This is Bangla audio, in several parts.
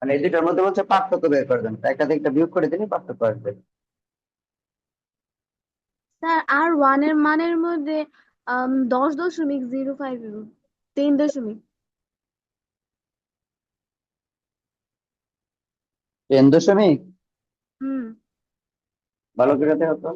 মানে এই দুটার মধ্যে বলছে পার্থক্য বের করে দেন, একটা থেকে একটা বিয়োগ করে দিলে পার্থক্য আসবে। স্যার আর ওয়ানের মানের মধ্যে 10.05, 3 দশমিক। 3 দশমিক। হুম। ভালো করে দেখো তো।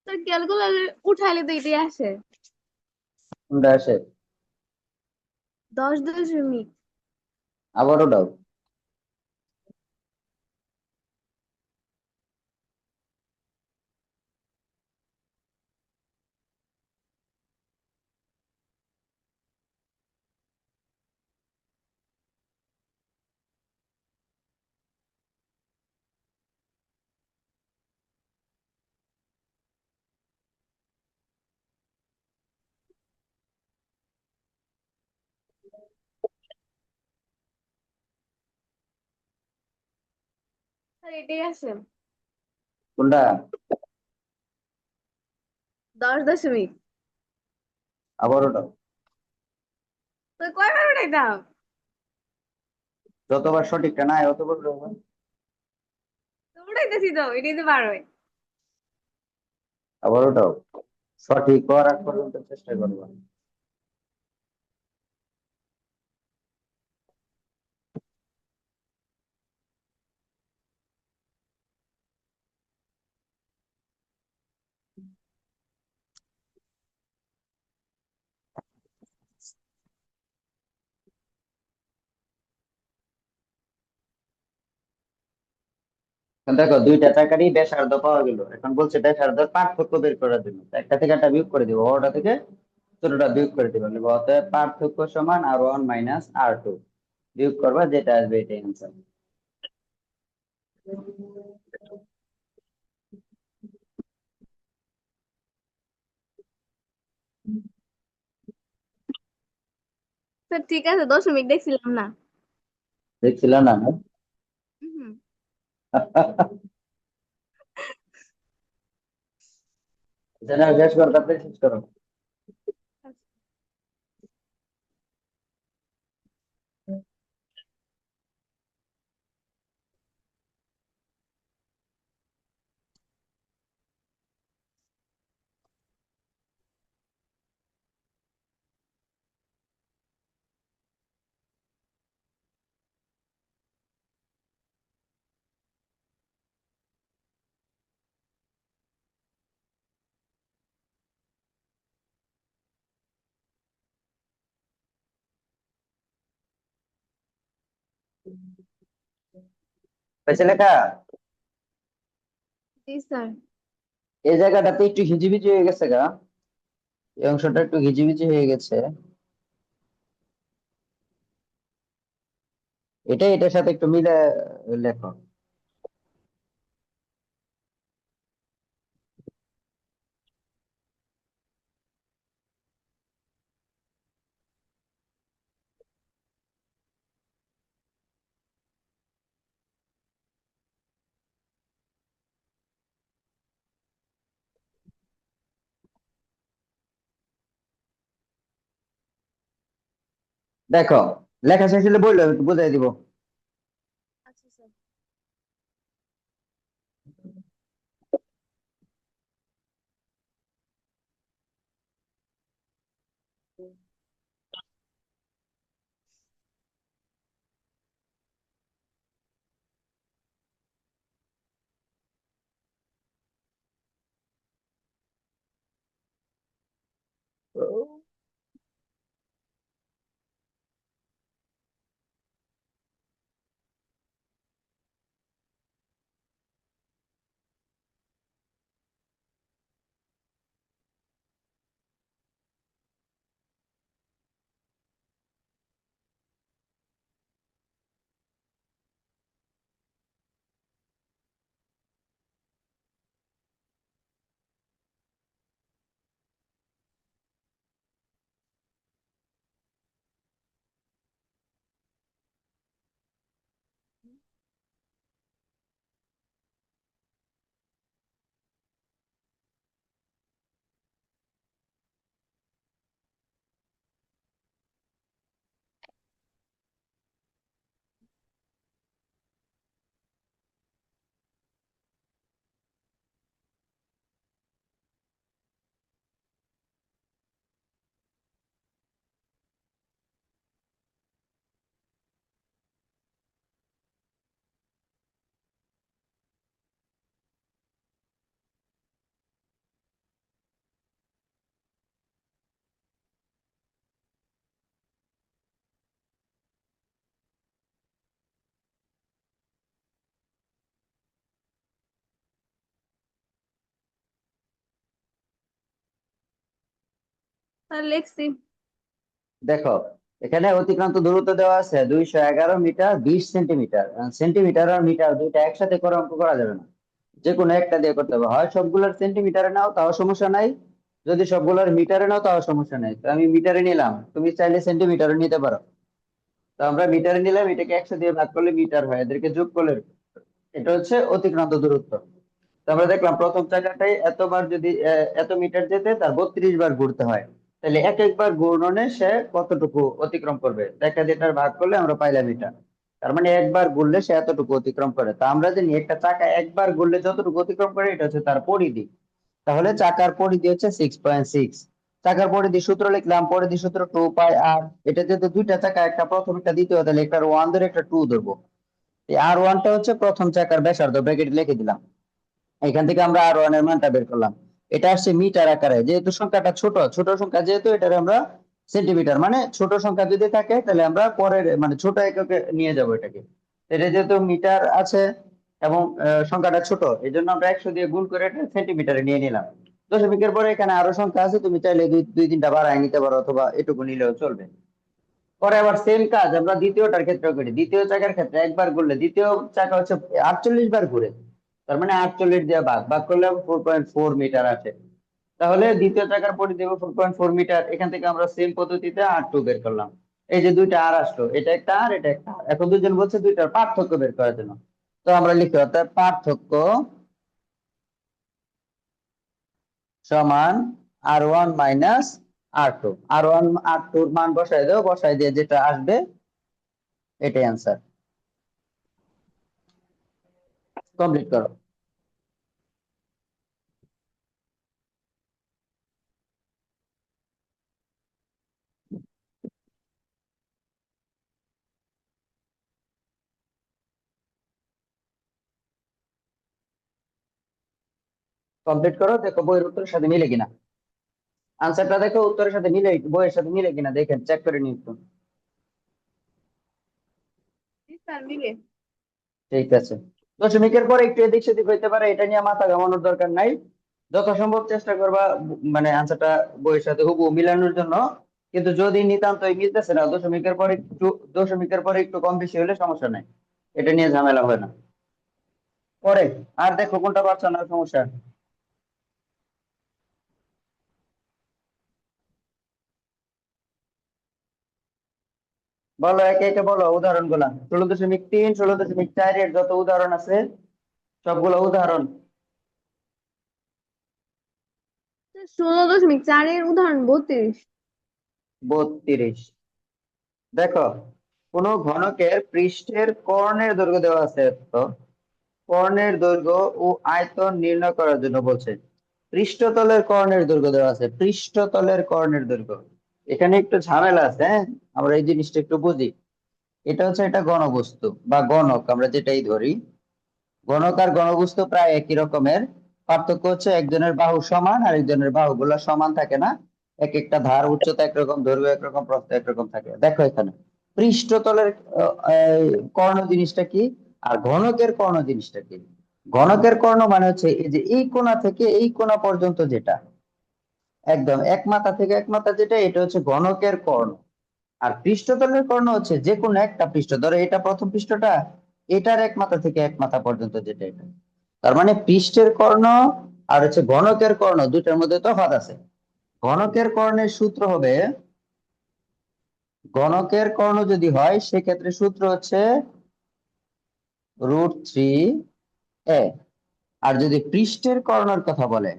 স্যার ক্যালকুলেটর উঠাইলে তো এটাই আসে। কোনটা আসে? 10 দশমিক। আবারও দাও। স্যার এটাই আসে। কোনটা? 10 দশমিক। আবারও দাও। তো কয়বার উঠাইতাম? যতবার সঠিকটা না হয় অতবার দাও। তো উঠাইতেছি তো, এটাই তো বার হয়। আবারও দাও। সঠিক হওয়ার আগ পর্যন্ত চেষ্টা করবো। এখন দেখো দুইটা চাকারই ব্যাসার্ধ পাওয়া গেল, এখন বলছে ব্যাসার্ধের পার্থক্য বের করার জন্য। তো একটা থেকে একটা বিয়োগ করে দিব, বড়টা থেকে ছোটটা বিয়োগ করে দিব। অতএব পার্থক্য সমান R1 মাইনাস R2, বিয়োগ করবা যেটা আসবে এটাই অ্যান্সার। স্যার ঠিক আছে, দশমিক দেখছিলাম না। দেখছিলাম না না? হুম। যেটা শেষ করো তারপরে শেষ করো। হয়েছে লেখা? জি স্যার। এই জায়গাটাতে একটু হিজিবিজি হয়ে গেছে গা, এই অংশটা একটু হিজিবিজি হয়ে গেছে। এটার সাথে একটু মিলে লেখো। দেখো, লেখা শেষ হলে বললো, একটু বুঝাই দিব। আচ্ছা স্যার। তাহলে লিখছি। দেখো এখানে অতিক্রান্ত দূরত্ব দেওয়া আছে 211 মিটার 20 সেন্টিমিটার। সেন্টিমিটার আর মিটার দুইটা একসাথে করে অঙ্ক করা যাবে না, যে কোনো একটা দিয়ে করতে হবে। হয় সবগুলোর সেন্টিমিটারে নাও তাও সমস্যা নাই, যদি সবগুলোর মিটারে নাও তাও সমস্যা নাই। তো আমি মিটারে নিলাম, তুমি চাইলে সেন্টিমিটারে নিতে পারো। তো আমরা মিটারে নিলাম, এটাকে 100 দিয়ে ভাগ করলে মিটার হয়, এদেরকে যোগ করলে এটা হচ্ছে অতিক্রান্ত দূরত্ব। তো আমরা দেখলাম প্রথম চাকাটাই এতবার যদি এত মিটার যেতে তার 32 বার ঘুরতে হয়, তাহলে এক একবার ঘূর্ণনে সে কতটুকু অতিক্রম করবে দেখা দিয়ে তার ভাগ করলে আমরা পাইলাম এটা। তার মানে একবার ঘুরলে সে এতটুকু অতিক্রম করে। তা আমরা জানি একটা চাকা একবার ঘুরলে যতটুকু অতিক্রম করে এটা হচ্ছে তার পরিধি। তাহলে চাকার পরিধি হচ্ছে 6.6। চাকার পরিধি সূত্র লিখলাম, পরিধি সূত্র 2 পাই আর। এটা যেহেতু দুইটা চাকা, একটা প্রথম একটা দ্বিতীয়, তাহলে একটা 1 ধরে একটা 2 ধরবো। এই আর 1টা হচ্ছে প্রথম চাকার ব্যাসার্ধ, ব্র্যাকেটে লিখে দিলাম। এখান থেকে আমরা আর 1 এর মানটা বের করলাম। এটা আসছে মিটার আকারে, যেহেতু সংখ্যাটা ছোট ছোট সংখ্যা, যেহেতু এটা আমরা সেন্টিমিটার, মানে ছোট সংখ্যা যদি থাকে তাহলে আমরা পরের মানে ছোট এককে নিয়ে যাব এটাকে। এটা যেহেতু মিটার আছে এবং সংখ্যাটা ছোট, এই জন্য আমরা 100 দিয়ে গুণ করে এটা সেন্টিমিটারে নিয়ে নিলাম। দশমিকের পরে এখানে আরো সংখ্যা আছে, তুমি চাইলে দুই দুই তিনটা বাড়ায় নিতে পারো অথবা এটুকু নিলেও চলবে। পরে আবার সেম কাজ আমরা দ্বিতীয়টার ক্ষেত্রে করি। দ্বিতীয় চাকার ক্ষেত্রে একবার ঘুরলে দ্বিতীয় চাকা হচ্ছে 48 বার ঘুরে, তার মানে 48 দিয়ে ভাগ ভাগ করলে 4.4 মিটার আসে। তাহলে দ্বিতীয় চাকার পরিধি 4.4 মিটার। এখান থেকে আমরা সেম পদ্ধতিতে আর 2 বের করলাম। এই যে দুইটা আর আসলো, এটা একটা আর এটা একটা আর। এখন দুজন বলছে দুইটার পার্থক্য বের করার জন্য। তো আমরা লিখি অর্থাৎ পার্থক্য সমান আর 1 - আর 2। আর 1 আর 2 মান বসাই দাও, বসাই দিয়ে যেটা আসবে এটাই অ্যান্সার। কমপ্লিট করো। কমপ্লিট করো, দেখো বইয়ের উত্তরের সাথে মিলে কিনা। আনসারটা দেখো উত্তরের সাথে মিলে, বইয়ের সাথে মিলে কিনা দেখেন, চেক করে নিন একটু। স্যার মিলে। ঠিক আছে। দশমিকের পরে একটু এদিক সেদিক হইতে পারে, এটা নিয়ে মাথা ঘামানোর দরকার নাই। যথাসম্ভব চেষ্টা করবা মানে আনসারটা বইয়ের সাথে হুবহু মিলানোর জন্য। কিন্তু যদি নিতান্তই মিলতেছে না, দশমিকের পরে একটু কম বেশি হলে সমস্যা নাই, এটা নিয়ে ঝামেলা হয় না। পরে আর দেখো কোনটা পারছো না, সমস্যা। বলো একে একে বলো উদাহরণ গুলা, 16.3 16.4 এর যত উদাহরণ আছে সবগুলো উদাহরণ। 16.4-এর উদাহরণ 32। 32। দেখো কোন ঘনকের পৃষ্ঠের কর্ণের দৈর্ঘ্য দেওয়া আছে, তো কর্ণের দৈর্ঘ্য ও আয়তন নির্ণয় করার জন্য বলছে। পৃষ্ঠতলের কর্ণের দৈর্ঘ্য দেওয়া আছে, পৃষ্ঠতলের কর্ণের দৈর্ঘ্য। এখানে একটু ঝামেলা আছে, হ্যাঁ, আমরা এই জিনিসটা একটু বুঝি। এটা হচ্ছে একটা ঘনবস্তু বা গণক, আমরা যেটাই ধরি। ঘনক আর ঘনবস্তু প্রায় একই রকমের। পার্থক্য হচ্ছে একজনের বাহু সমান আর একজনের বাহুগুলো সমান থাকে না। এক একটা ধার উচ্চতা একরকম, দৈর্ঘ্য একরকম, প্রস্থ একরকম থাকে। দেখো এখানে পৃষ্ঠতলের কর্ণ জিনিসটা কি আর ঘনকের কর্ণ জিনিসটা কি। ঘনকের কর্ণ মানে হচ্ছে এই যে এই কোণা থেকে এই কোণা পর্যন্ত যেটা, একদম এক মাথা থেকে এক মাথা যেটা, এটা হচ্ছে ঘনকের কর্ণ। আর পৃষ্ঠতলের কর্ণ হচ্ছে যে কোনো একটা পৃষ্ঠ, ধরো এটা প্রথম পৃষ্ঠটা, এটার এক মাথা থেকে এক মাথা পর্যন্ত যেটা, এটা। তার মানে পৃষ্ঠের কর্ণ আর হচ্ছে ঘনকের কর্ণ দুটার মধ্যে তফাৎ আছে। ঘনকের কর্ণের সূত্র হবে, ঘনকের কর্ণ যদি হয় সেক্ষেত্রে সূত্র হচ্ছে √3a। আর যদি পৃষ্ঠের কর্ণের কথা বলে,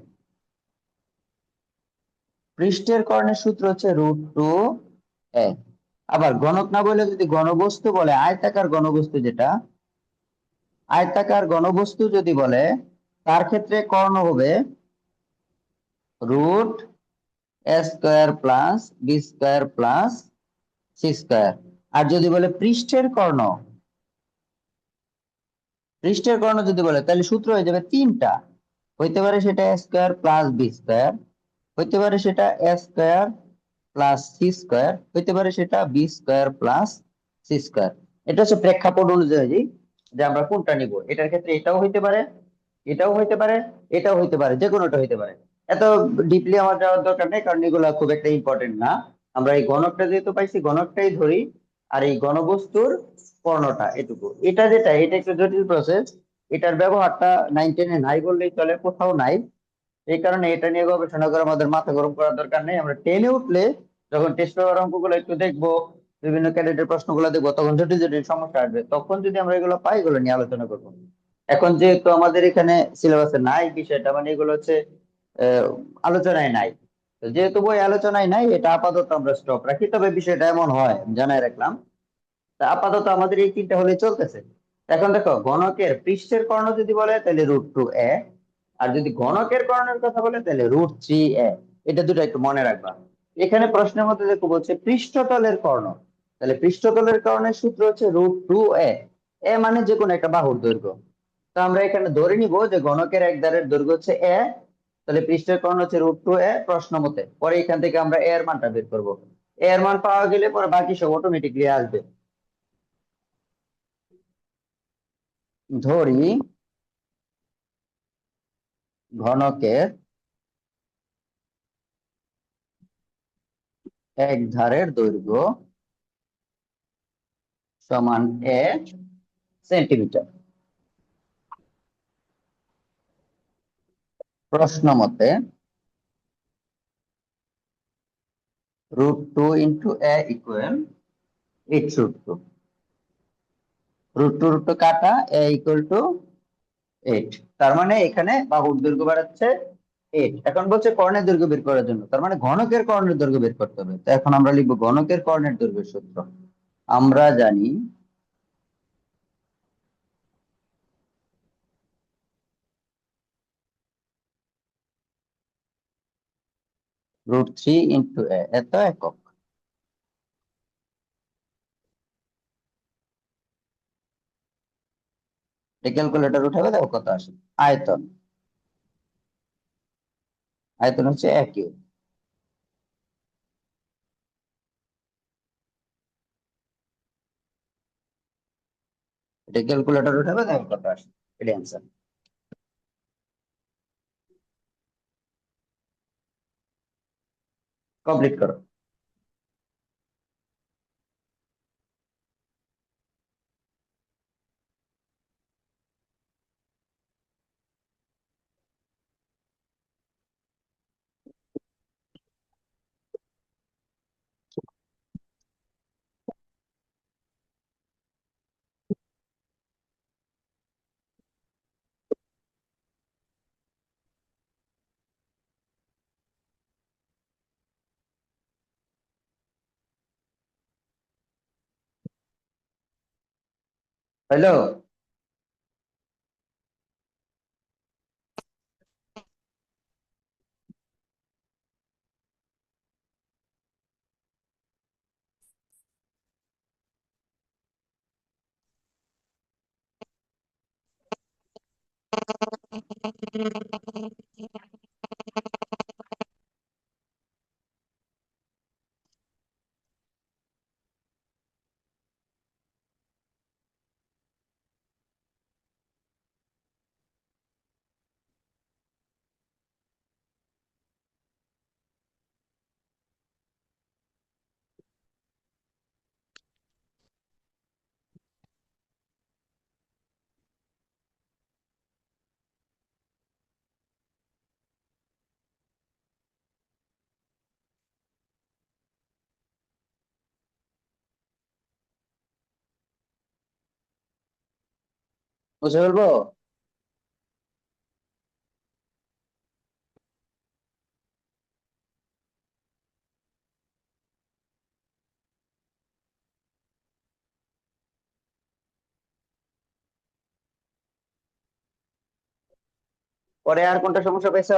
পৃষ্ঠের কর্ণের সূত্র হচ্ছে √2a। আবার ঘনক না বলে যদি ঘনবস্তু বলে, আয়তাকার ঘনবস্তু যেটা, আয়তাকার ঘনবস্তু যদি বলে তার ক্ষেত্রে কর্ণ হবে √a² + b² + c²। আর যদি বলে পৃষ্ঠের কর্ণ, পৃষ্ঠের কর্ণ যদি বলে তাহলে সূত্র হয়ে যাবে তিনটা। হইতে পারে সেটা a² + b², হইতে পারে সেটা a² + c², হইতে পারে সেটা b² + c²। এটা হচ্ছে প্রেক্ষাপট অনুযায়ী যে আমরা কোনটা নিব। এটার ক্ষেত্রে এটাও হইতে পারে, এটাও হইতে পারে, এটাও হইতে পারে, যে কোনোটা হইতে পারে। এত ডিপলি আমার যাওয়ার দরকার নেই, কারণ এগুলো খুব একটা ইম্পর্টেন্ট না। আমরা এই ঘনকটা যেহেতু পাইছি, ঘনকটাই ধরি। আর এই ঘনবস্তুর কর্ণটা এটুকু, এটা যেটা, এটা একটু জটিল প্রসেস। এটার ব্যবহারটা 9 10-এ নাই বললেই চলে, কোথাও নাই। এই কারণে এটা নিয়ে গবেষণা করে আমাদের মাথা গরম করার দরকার নেই। আমরা 10-এ উঠলে, যখন টেস্ট পেপার অঙ্কগুলো একটু দেখবো, বিভিন্ন ক্যাডেটের প্রশ্নগুলো দেখবো, তখন জটিল জটিল সমস্যা আসবে, তখন যদি আমরা এগুলো পাই, এগুলো নিয়ে আলোচনা করবো। এখন যেহেতু আমাদের এখানে সিলেবাসে নাই বিষয়টা, মানে এগুলো হচ্ছে আহ, আলোচনায় নাই। তো যেহেতু বই আলোচনায় নাই, এটা আপাতত আমরা স্টপ রাখি। তবে বিষয়টা এমন হয়, জানাই রাখলাম। তা আপাতত আমাদের এই তিনটা হলে চলতেছে। এখন দেখো, ঘনকের পৃষ্ঠের কর্ণ যদি বলে, তাহলে √2a। আর যদি ঘনকের কর্ণের কথা বলে, তাহলে √3a। এটা দুটো একটু মনে রাখবা। এখানে প্রশ্নের মধ্যে দেখো বলছে পৃষ্ঠতলের কর্ণ। তাহলে পৃষ্ঠতলের কর্ণের সূত্র হচ্ছে √2a। এ মানে যে কোনো একটা বাহুর দৈর্ঘ্য। তো আমরা এখানে ধরে নিব যে ঘনকের এক ধারের দৈর্ঘ্য হচ্ছে a। তাহলে পৃষ্ঠের কর্ণ হচ্ছে √2a প্রশ্ন মতে। পরে এখান থেকে আমরা a এর মানটা বের করবো। a এর মান পাওয়া গেলে পরে বাকি সব অটোমেটিকলি আসবে। ধরি ঘনকের এক ধারের দৈর্ঘ্য সমান a সেন্টিমিটার। প্রশ্ন মতে √2 × a ইকুয়াল 8 √2। √2 কাটা, a ইকুয়াল টু 8। তার মানে এখানে বাহুর দৈর্ঘ্য বাড়াচ্ছে 8। এখন বলছে কর্ণের দৈর্ঘ্য বের করার জন্য, তার মানে ঘনকের কর্ণের দৈর্ঘ্য বের করতে হবে। তো এখন আমরা লিখবো ঘনকের কর্ণের দৈর্ঘ্যের সূত্র। আমরা জানি √3 × a এত একক। ক্যালকুলেটর উঠাবে, দেখো কত আসে। আয়তন, আয়তন হচ্ছে 1 ইউ। এটা ক্যালকুলেটর উঠাবে, দেখো কত আসে। এটা অ্যান্সার। কমপ্লিট করো। হ্যালো। বুঝে বলবো। পরে আর কোনটা সমস্যা পেয়েছো?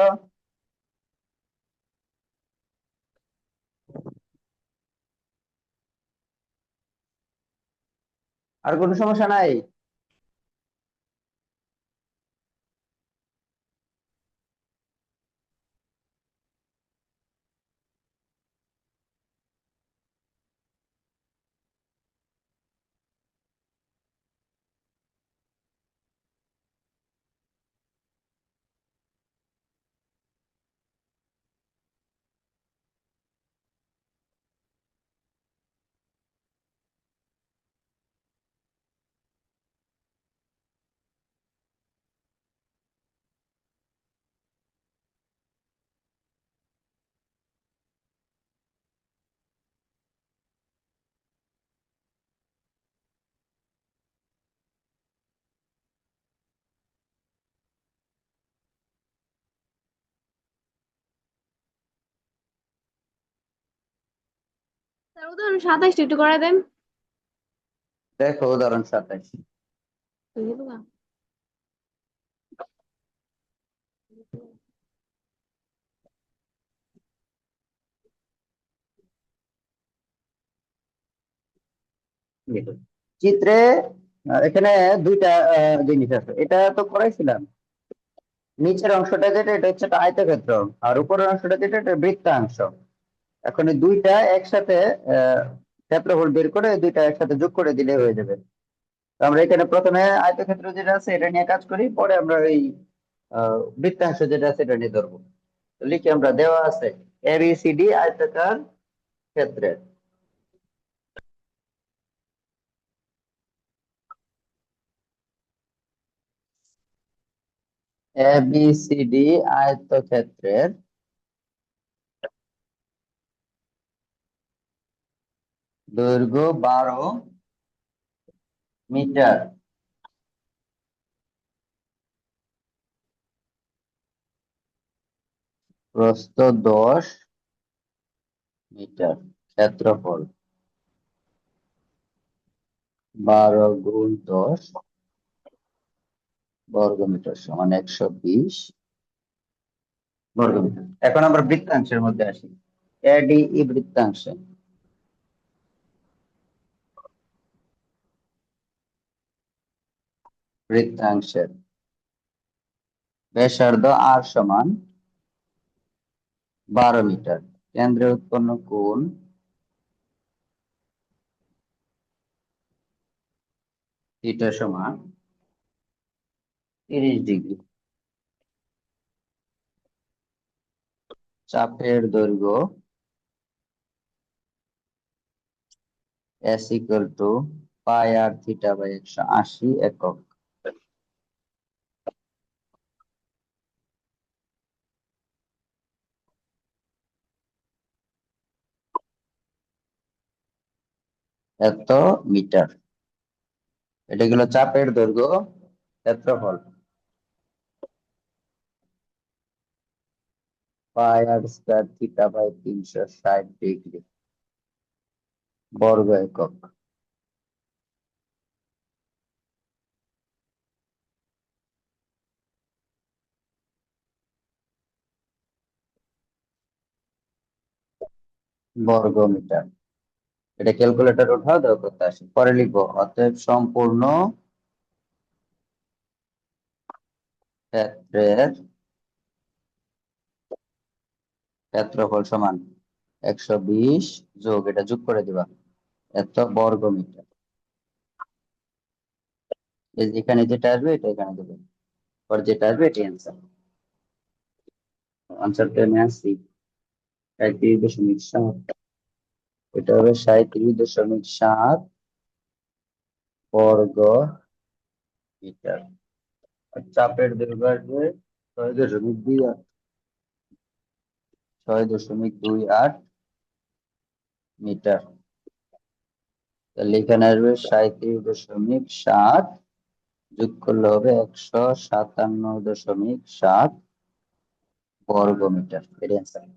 আর কোনো সমস্যা নাই? উদাহরণ 27টা একটু করে দেন। দেখো উদাহরণ 27। দেখি তো না। দেখো, চিত্রে এখানে দুইটা জিনিস আছে, এটা তো করাইছিলাম। নিচের অংশটা যেটা, এটা হচ্ছে একটা আয়তক্ষেত্র, আর উপরের অংশটা যেটা, এটা বৃত্তাংশ। এখন এই দুইটা একসাথে আহ ক্ষেত্রফল বের করে এই দুইটা একসাথে যোগ করে দিলে হয়ে যাবে। তো আমরা এখানে প্রথমে আয়তক্ষেত্র যেটা আছে এটা নিয়ে কাজ করি, পরে আমরা এই বৃত্তাংশ যেটা আছে এটা নিয়ে ধরবো। তো লিখি আমরা, দেওয়া আছে এবিসিডি আয়তাকার ক্ষেত্রের, এবিসিডি আয়তক্ষেত্রের দৈর্ঘ্য 12 মিটার, প্রস্থ 10 মিটার, ক্ষেত্রফল 12 × 10 সমান 120 বর্গমিটার। এখন আমরা বৃত্তাংশের মধ্যে আসি, এডিই বৃত্তাংশে, বৃত্তাংশের ব্যাসার্ধ আর সমান 12 মিটার, কেন্দ্রে উৎপন্ন কোণ থিটা সমান 30 ডিগ্রি। চাপের দৈর্ঘ্য S = πr/θ/180 একক। এত মিটার, এটা গেল চাপের দৈর্ঘ্য। ক্ষেত্রফল πr²θ/360 বর্গ একক। বর্গ মিটার, এটা ক্যালকুলেটর উঠাও, দাও করতে আসি, পরে লিখবো। অতএব সম্পূর্ণ ক্ষেত্রের ক্ষেত্রফল সমান 120 যোগ, এটা যোগ করে দিবা, এত বর্গ মিটার। এই যেখানে যেটা আসবে এটা এখানে দেবে, পর যেটা আসবে এটা অ্যান্সার। আনসারটা আমি আসছি 37.7, এটা হবে 37.7 বর্গ মিটার। আর চাপের দৈর্ঘ্য আসবে 6.28, 6.28 মিটার। তাহলে এখানে আসবে 37.7, যোগ করলে হবে 157.7 বর্গ মিটার, এর অ্যান্সার।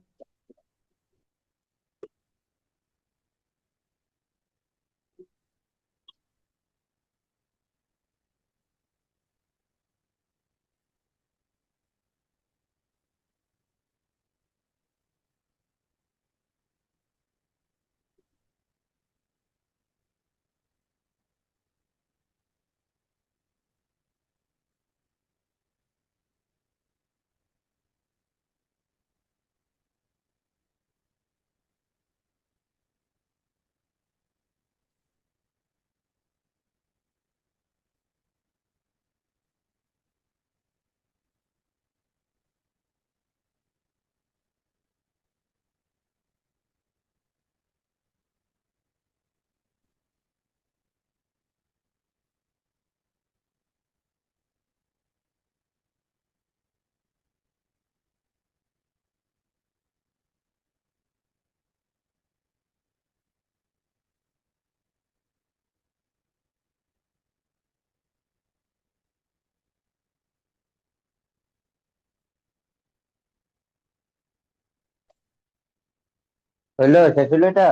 হইলো, শেষ হইলো এটা।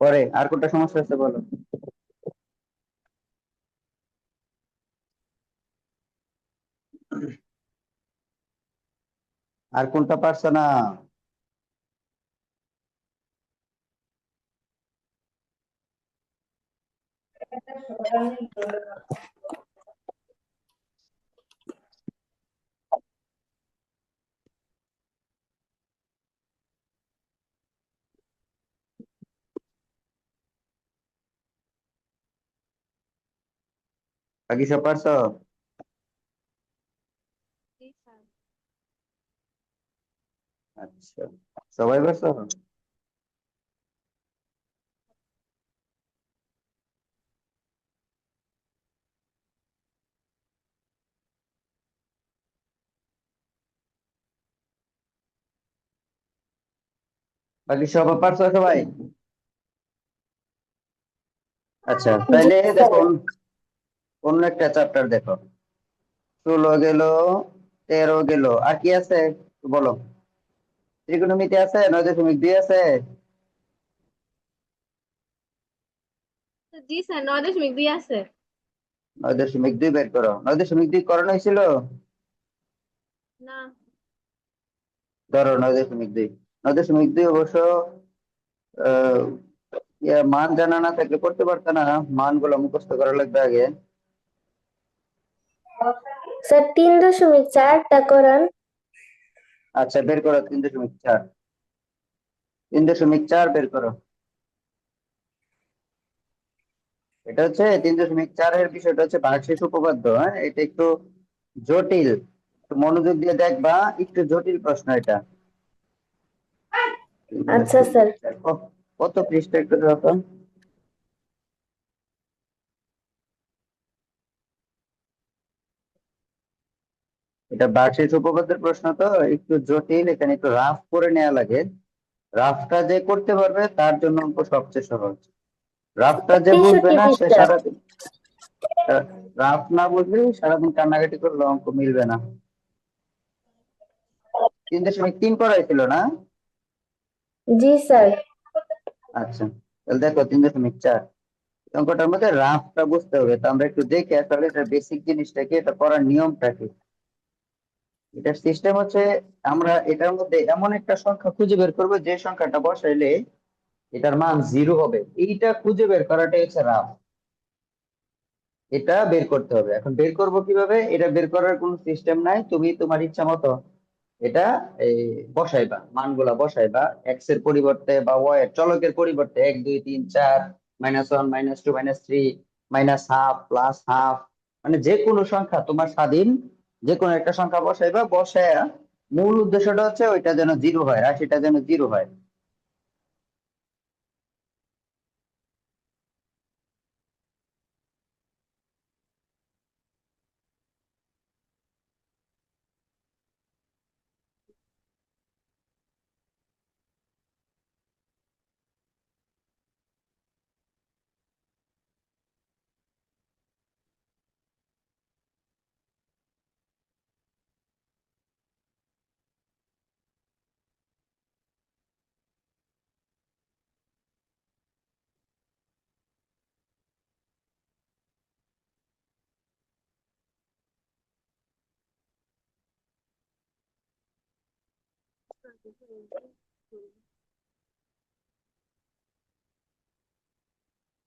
পরে আর কোনটা সমস্যা আছে বলো। আর কোনটা পারছো না? বাকি সব পারছো? জি স্যার। আচ্ছা, সবাই পারছো? বাকি সব পারছো সবাই? আচ্ছা, জি তাইলে স্যার। দেখো অন্য একটা চ্যাপ্টার দেখো। 16 গেল, 13 গেল, আর কি আছে বলো। ত্রিকোণমিতি আছে, 9.2 আছে। জি স্যার, 9.2 আছে। 9.2 বের করো। 9.2 করানো হয়েছিল? না। ধরো 9.2। 9.2 অবশ্য আহ মান জানা না থাকলে করতে পারতো না, মানগুলো মুখস্থ করা লাগবে আগে। স্যার 3.4টা করান। আচ্ছা, বের করো 3.4। 3.4 বের করো। এটা হচ্ছে 3.4-এর বিষয়টা হচ্ছে ভাগশেষ উপপাদ্য। হ্যাঁ, এটা একটু জটিল, একটু মনোযোগ দিয়ে দেখবা, একটু জটিল প্রশ্ন এটা। আচ্ছা স্যার। 3.4 কত পৃষ্ঠা একটু দেখো। এটা ভাগশেষ উপপাদ্যের প্রশ্ন তো একটু জটিল, এখানে একটু রাফ করে নেওয়া লাগে। রাফটা যে করতে পারবে তার জন্য অঙ্ক সবচেয়ে সহজ। রাফটা যে বুঝবে 63 না সে পৃষ্ঠা। সারাদিন, রাফ না বুঝলে সারাদিন কান্নাকাটি করলে অঙ্ক মিলবে না। 3.3 করাইছিল না? জি স্যার। আচ্ছা, তাহলে দেখো 3.4 অঙ্কটার মধ্যে রাফটা বুঝতে হবে। তো আমরা একটু দেখি আসলে এটা বেসিক জিনিসটা কি, এটা করার নিয়মটা কি। এটার সিস্টেম হচ্ছে, আমরা এটার মধ্যে এমন একটা সংখ্যা খুঁজে বের করবো যে সংখ্যাটা বসাইলে এটার মান 0 হবে। এইটা খুঁজে বের করাটাই হচ্ছে রাফ। এটা বের করতে হবে। এখন বের করব কিভাবে, এটা বের করার কোনো সিস্টেম নাই, তুমি তোমার ইচ্ছা মতো এটা এই বসাইবা, মানগুলা বসাইবা এক্স এর পরিবর্তে বা ওয়াই এর চলকের পরিবর্তে 1 2 3 4, -1 -2 -3 -হাফ প্লাস হাফ, মানে যে কোনো সংখ্যা তোমার স্বাধীন, যে কোনো একটা সংখ্যা বসাইবা। বসায়া মূল উদ্দেশ্যটা হচ্ছে ওইটা যেন 0 হয়, রাশিটা যেন 0 হয়।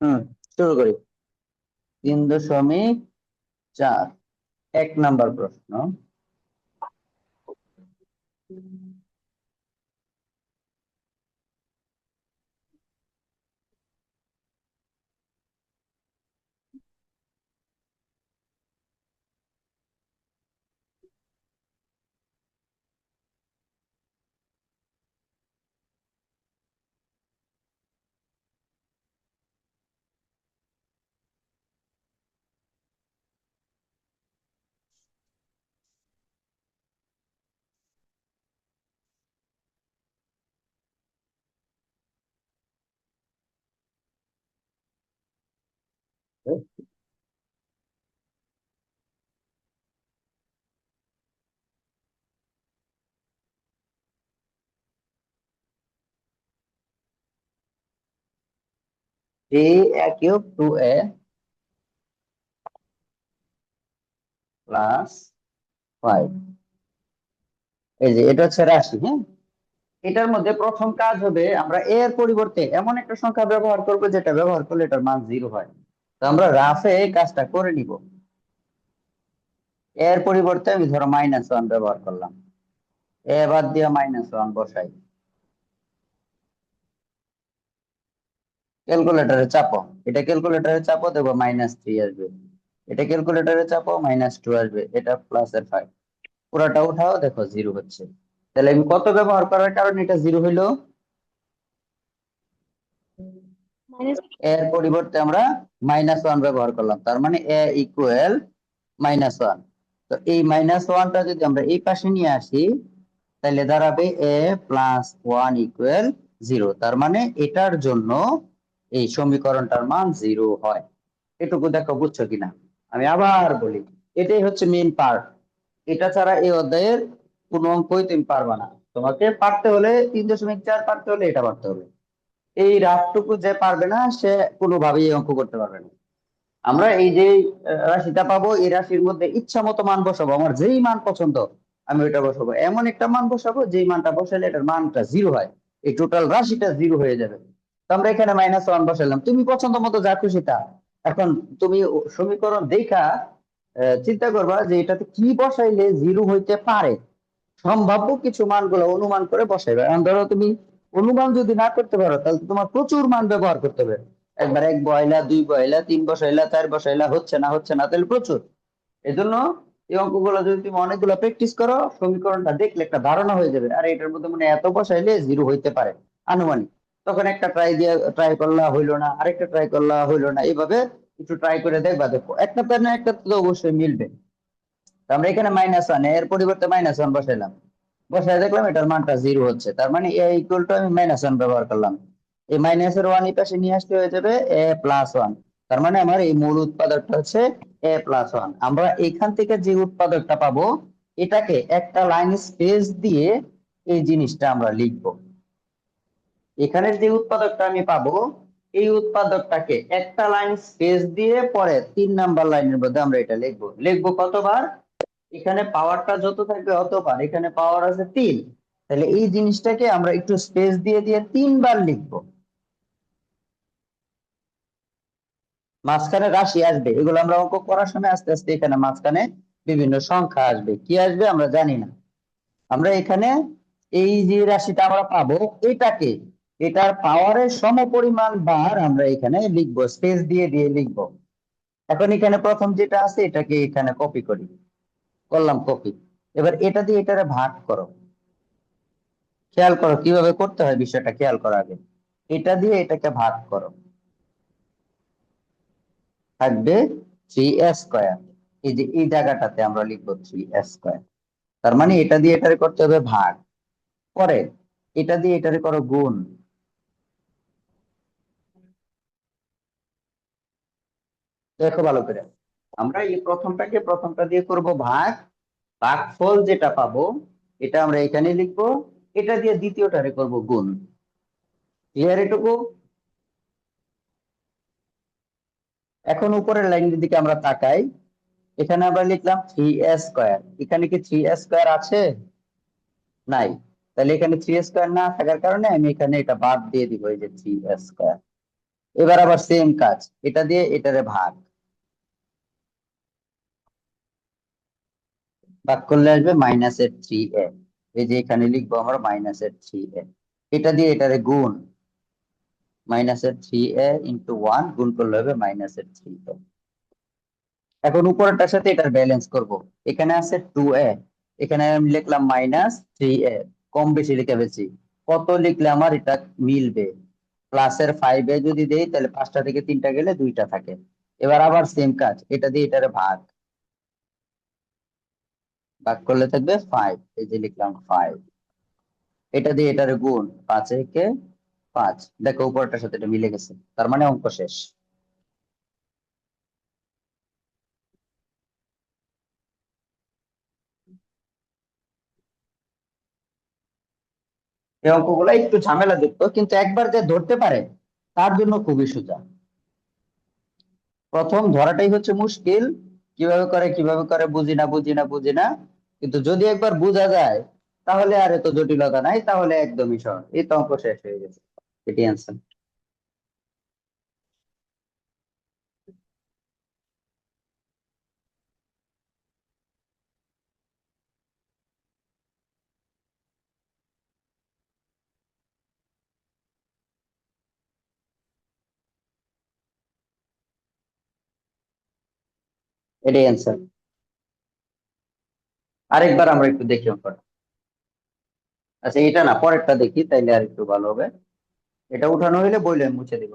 হুম, শুরু করি। 3.4, 1 নাম্বার প্রশ্ন। 3a cube 2a plus 5। এই যে এটা হচ্ছে রাশি, হ্যাঁ। এটার মধ্যে প্রথম কাজ হবে আমরা a এর পরিবর্তে এমন একটা সংখ্যা ব্যবহার করব যেটা ব্যবহার করলে এটার মান 0 হয়। তো আমরা রাফে এই কাজটা করে নিব। a এর পরিবর্তে আমি ধরো -1 ব্যবহার করলাম, a বাদ দিয়ে -1 বসাই, ক্যালকুলেটরে চাপো, এটা ক্যালকুলেটরে চাপো, দেখো -3 আসবে, এটা ক্যালকুলেটরে চাপো -2 আসবে, এটা +5। পুরাটা উঠাও, দেখো 0 হচ্ছে। তাহলে আমি কত ব্যবহার করার কারণে এটা 0 হইলো? মাইনাস এর পরিবর্তে আমরা -1 ব্যবহার করলাম, তার মানে a ইকুয়াল -1। তো এই -1টা যদি আমরা এই পাশে নিয়ে আসি তাহলে দাঁড়াবে a +1 ইকুয়াল 0। তার মানে এটার জন্য এই সমীকরণটার মান 0 হয়। এটুকু দেখো বুঝছো কিনা। আমি আবার বলি, এটাই হচ্ছে মেইন পার্ট। এটা ছাড়া এই অধ্যায়ের কোনো অঙ্কই তুমি পারবা না। তোমাকে পারতে হলে 3.4 পারতে হলে এটা পারতে হবে। এই রাফটুকু যে পারবে না সে কোনোভাবেই এই অঙ্ক করতে পারবে না। আমরা এই যে রাশিটা পাবো, এই রাশির মধ্যে ইচ্ছা মতো মান বসাবো, আমার যেই মান পছন্দ আমি ওইটা বসাবো। এমন একটা মান বসাবো যেই মানটা বসালে এটার মানটা 0 হয়, এই টোটাল রাশিটা 0 হয়ে যাবে। তো আমরা এখানে -1 বসালাম, তুমি পছন্দ মতো যা খুশি তা। এখন তুমি সমীকরণ দেখা চিন্তা করবা যে এটাতে কি বসাইলে 0 হইতে পারে। সম্ভাব্য কিছু মানগুলো অনুমান করে বসাইবে। এখন ধরো তুমি অনুমান যদি না করতে পারো তাহলে তো তোমার প্রচুর মান ব্যবহার করতে হবে। একবার 1 বসাইলা, 2 বসাইলা, 3 বসাইলা, 4 বসাইলা, হচ্ছে না তাহলে প্রচুর। এজন্য এই অঙ্কগুলো যদি তুমি অনেকগুলো প্র্যাকটিস করো, সমীকরণটা দেখলে একটা ধারণা হয়ে যাবে, আর এটার মধ্যে মানে এত বসাইলে 0 হইতে পারে আনুমানিক। তখন একটা ট্রাই করলা হইলো না, আরেকটা ট্রাই করলা হইলো না, এইভাবে একটু ট্রাই করে দেখবা, দেখো একটা না একটা তো অবশ্যই মিলবে। তো আমরা এখানে -1 এর পরিবর্তে -1 বসাইলাম, বসাই দেখলাম এটার মানটা 0 হচ্ছে, তার মানে a ইকুয়াল টু আমি -1 ব্যবহার করলাম। এই মাইনাসের 1 এই পাশে নিয়ে আসতে হয়ে যাবে a+1। তার মানে আমার এই মূল উৎপাদকটা হচ্ছে a+1। আমরা এখান থেকে যে উৎপাদকটা পাবো এটাকে একটা লাইন স্পেস দিয়ে এই জিনিসটা আমরা লিখবো। এখানে যে উৎপাদকটা আমি পাবো এই উৎপাদকটাকে একটা লাইন স্পেস দিয়ে পরে 3 নাম্বার লাইনের মধ্যে আমরা এটা লিখবো। লিখবো কতবার? এখানে পাওয়ারটা যত থাকবে অতবার, এখানে পাওয়ার আছে 3, তাহলে এই জিনিসটাকে আমরা একটু স্পেস দিয়ে দিয়ে 3 বার লিখবো। মাঝখানে রাশি আসবে, এগুলো আমরা অঙ্ক করার সময় আস্তে আস্তে এখানে মাঝখানে বিভিন্ন সংখ্যা আসবে, কি আসবে আমরা জানি না। আমরা এখানে এই যে রাশিটা আমরা পাবো এটাকে এটার পাওয়ারের সমপরিমাণ বার আমরা এখানে লিখবো, স্পেস দিয়ে দিয়ে লিখবো। এখন এখানে প্রথম যেটা আছে এটাকে এখানে কপি করি, করলাম কপি। এবার এটা দিয়ে এটারে ভাগ করো। খেয়াল করো কিভাবে করতে হয়, বিষয়টা খেয়াল করো আগে। এটা দিয়ে এটাকে ভাগ করো, থাকবে 3a²। এই যে এই জায়গাটাতে আমরা লিখবো 3a²। তার মানে এটা দিয়ে এটারে করতে হবে ভাগ, পরে এটা দিয়ে এটারে করো গুণ। দেখো ভালো করে, আমরা এই প্রথমটা দিয়ে করব ভাগ, ভাগফল যেটা পাবো এটা আমরা এখানে লিখবো, এটা দিয়ে দ্বিতীয়টারে করব গুণ। ক্লিয়ার এটুকু? এখন উপরের লাইনের দিকে আমরা তাকাই, এখানে আমরা লিখলাম 3a²। এখানে কি 3a² আছে? নাই। তাহলে এখানে 3a² না থাকার কারণে আমি এখানে এটা বাদ দিয়ে দিব, এই যে 3a²। এবার আবার সেম কাজ, এটা দিয়ে এটারে ভাগ, ভাগ করলে আসবে -3a। এই যে এখানে লিখবো আমরা -3a। এটা দিয়ে এটারে গুণ, -3a ইন্টু 1 গুণ করলে হবে -3a। এখন উপরেরটার সাথে এটার ব্যালেন্স করব। এখানে আছে 2a, এখানে আমি লিখলাম -3a, কম বেশি লিখে ফেলছি। কত লিখলে আমার এটা মিলবে? প্লাসের 5a যদি দেই তাহলে 5টা থেকে 3টা গেলে 2টা থাকে। এবার আবার সেম কাজ, এটা দিয়ে এটারে ভাগ, ভাগ করলে থাকবে 5, এই যে লিখলাম 5। এটা দিয়ে এটারে গুণ, 5 একে 5, দেখো উপরটার সাথে এটা মিলে গেছে, তার মানে অঙ্ক শেষ। এই অঙ্কগুলো একটু ঝামেলা যুক্ত, কিন্তু একবার যে ধরতে পারে তার জন্য খুবই সোজা। প্রথম ধরাটাই হচ্ছে মুশকিল, কিভাবে করে বুঝি না, কিন্তু যদি একবার বোঝা যায় তাহলে আর এত জটিলতা নাই, তাহলে একদমই সহজ, এই তো অঙ্ক শেষ হয়ে গেছে। এটি অ্যান্সার। এটাই অ্যান্সার। আরেকবার আমরা একটু দেখি অঙ্কটা। আচ্ছা এটা না, পরেরটা দেখি তাইলে আর একটু ভালো হবে। এটা উঠানো হইলে বইলে আমি মুছে দিব।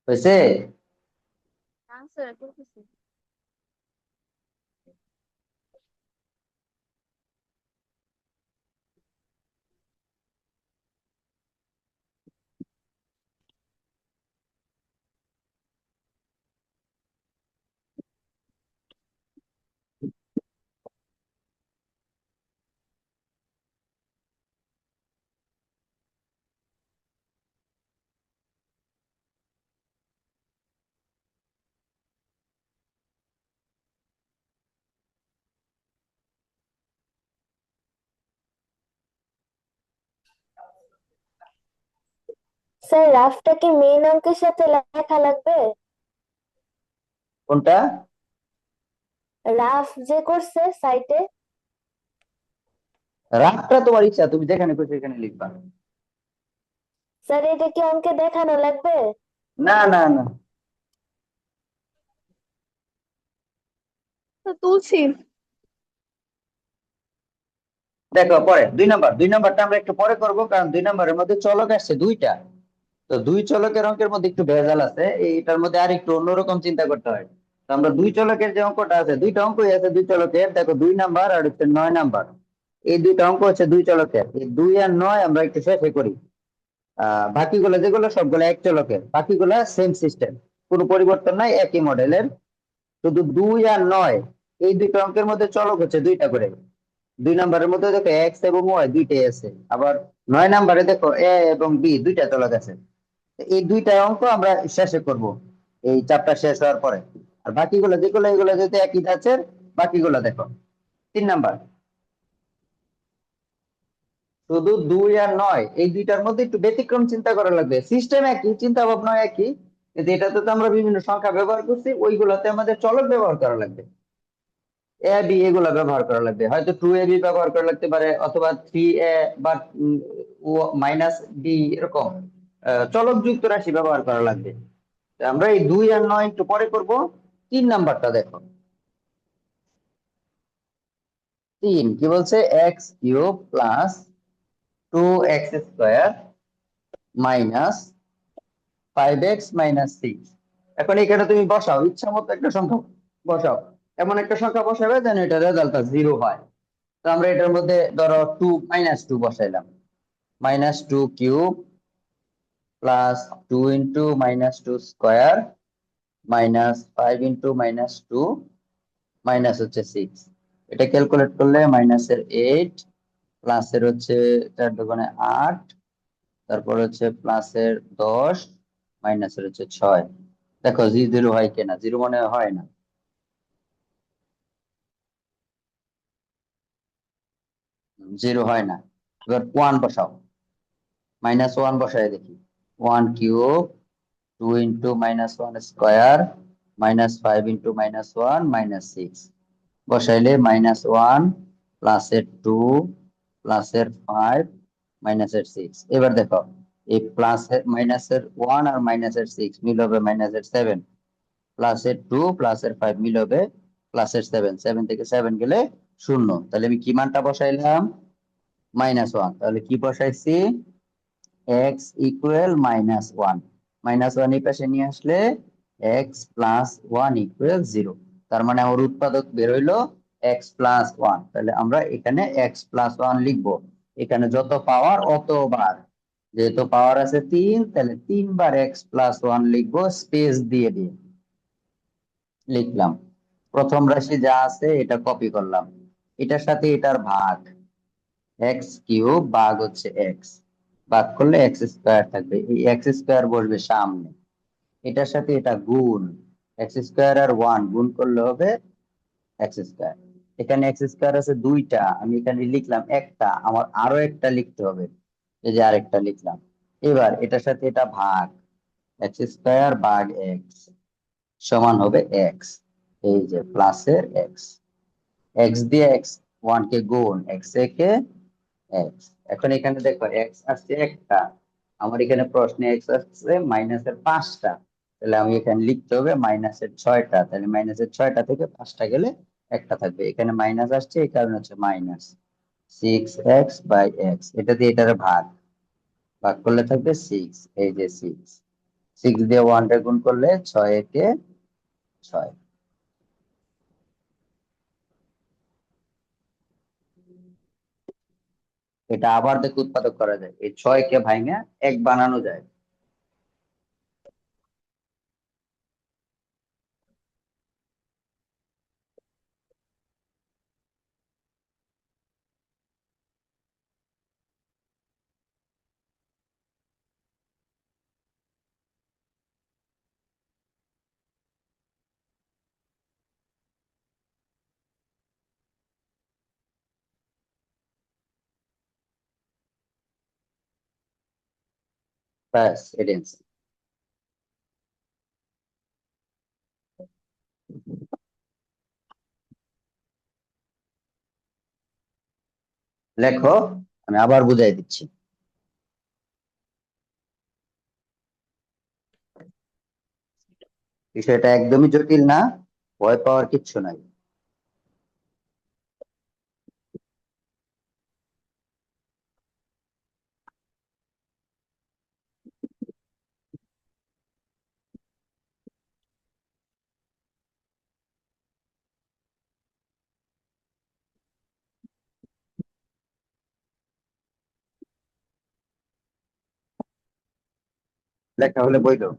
হয়েছে? আনসার করতেছি। স্যার রাফটা কি মেইন অঙ্কের সাথে লেখা লাগবে? কোনটা? রাফ যে করছে সাইটে। রাগটা তোমার ইচ্ছা, তুমি যেখানে খুশি সেখানে লিখবা। স্যার এটা কি অঙ্কে দেখানো লাগবে? না। তো তুলছি। দেখো পরে 2 নাম্বারটা আমরা একটু পরে করব, কারণ 2 নাম্বারের মধ্যে চলক আসছে দুইটা। তো দুই চলকের অঙ্কের মধ্যে একটু ভেজাল আছে, এইটার মধ্যে আর একটু অন্যরকম চিন্তা করতে হয়। তো আমরা দুই চলকের যে অঙ্কটা আছে, দুইটা অঙ্কই আছে দুই চলকের, দেখো 2 নাম্বার আর হচ্ছে 9 নাম্বার। এই দুইটা অঙ্ক হচ্ছে দুই চলকের, এই 2 আর 9 আমরা একটু শেষে করি। বাকিগুলো যেগুলো সবগুলো এক চলকের, বাকিগুলো সেম সিস্টেম, কোনো পরিবর্তন নাই, একই মডেলের। শুধু 2 আর 9 এই দুইটা অঙ্কের মধ্যে চলক হচ্ছে দুইটা করে। 2 নাম্বারের মধ্যে দেখো এক্স এবং ওয়াই দুইটাই আছে, আবার 9 নাম্বারে দেখো এ এবং বি দুইটা চলক আছে। তো এই দুইটা অঙ্ক আমরা শেষে করব এই চ্যাপ্টার শেষ হওয়ার পরে। আর বাকিগুলো যেগুলো এগুলো যদি একই ধাঁচের, বাকিগুলো দেখো। 3 নাম্বার, শুধু 2 আর 9 এই দুইটার মধ্যে একটু ব্যতিক্রম চিন্তা করা লাগবে, সিস্টেম একই, চিন্তা ভাবনা একই, কিন্তু এটাতে তো আমরা বিভিন্ন সংখ্যা ব্যবহার করছি, ওইগুলোতে আমাদের চলক ব্যবহার করা লাগবে। এ বি এগুলা ব্যবহার করা লাগবে, হয়তো 2 AB ব্যবহার করা লাগতে পারে, অথবা 3A বা -B এরকম চলক যুক্ত রাশি ব্যবহার করা লাগবে। তো আমরা এই 2 আর 9 একটু পরে করব। 3 নাম্বারটা দেখো। 3 কি বলছে? x³ + 2x² -5x - 6। এখন এখানে তুমি বসাও, ইচ্ছা মতো একটা সংখ্যা বসাও, এমন একটা সংখ্যা বসাবে যেন এটা রেজাল্টটা 0 হয়। তো আমরা এটার মধ্যে ধরো -2 বসাইলাম। -2³ + 2 × -2² -5 × -2 মাইনাস হচ্ছে 6। এটা ক্যালকুলেট করলে -8, প্লাসের হচ্ছে 4 × 2 = 8, তারপর হচ্ছে প্লাসের 10, মাইনাসের হচ্ছে 6। দেখো 0 হয় কিনা, 0 মনে হয় না। 0 হয় না। এবার 1 বসাও, -1 বসায় দেখি। 1³ 2 × -1² -5 × -1 বসাইলে -1, প্লাসের 2, প্লাসের 5, মাইনাসের 6। এবার দেখো এই প্লাসের মাইনাসের 1 আর মাইনাসের 6 মিল হবে -7, প্লাসের 2 প্লাসের 5 মিল হবে +7, 7 থেকে 7 গেলে 0। তাহলে আমি কি মানটা বসাইলাম? -1। তাহলে কি বসাইছি? x = -1, -1 এই পাশে নিয়ে আসলে x + 1 = 0। তার মানে আমার উৎপাদক বের হইলো x + 1। তাহলে আমরা এখানে x + 1 লিখবো। এখানে যত পাওয়ার অতবার, যেহেতু পাওয়ার আছে 3, তাহলে 3 বার x+1 লিখবো, স্পেস দিয়ে দিয়ে লিখলাম। প্রথম রাশি যা আছে এটা কপি করলাম, এটার সাথে এটার ভাগ, x³ ভাগ হচ্ছে x, ভাগ করলে x² থাকবে, এই x² বসবে সামনে, এটার সাথে এটা গুণ, x² আর 1 গুণ করলে হবে x²। এখানে x² আছে দুইটা, আমি এখানে লিখলাম একটা, আমার আরো একটা লিখতে হবে, এই যে আরেকটা লিখলাম। এবার এটার সাথে এটা ভাগ, x² ভাগ x সমান হবে x, এই যে প্লাসের x, x দিয়ে x1 কে গুণ, x কে x। এখন এখানে দেখো x আসছে একটা, আমার এখানে প্রশ্নে x আসছে মাইনাসের 5টা, তাহলে আমি এখানে লিখতে হবে মাইনাসের 6টা, তাহলে মাইনাসের 6টা থেকে 5টা গেলে একটা থাকবে, এখানে মাইনাস আসছে এই কারণে হচ্ছে মাইনাস 6x/x, এটা দিয়ে এটার ভাগ, ভাগ করলে থাকবে 6, এই যে 6 দিয়ে 1 টা গুণ করলে 6 একে 6। এটা আবার দেখে উৎপাদক করা যায়, এই 6 কে ভাঙা 1 বানানো যায়। ব্যাস এটাই answer। লেখো, আমি আবার বুঝাই দিচ্ছি। বিষয়টা একদমই জটিল না, ভয় পাওয়ার কিচ্ছু নাই। লেখা হলে বই দাও।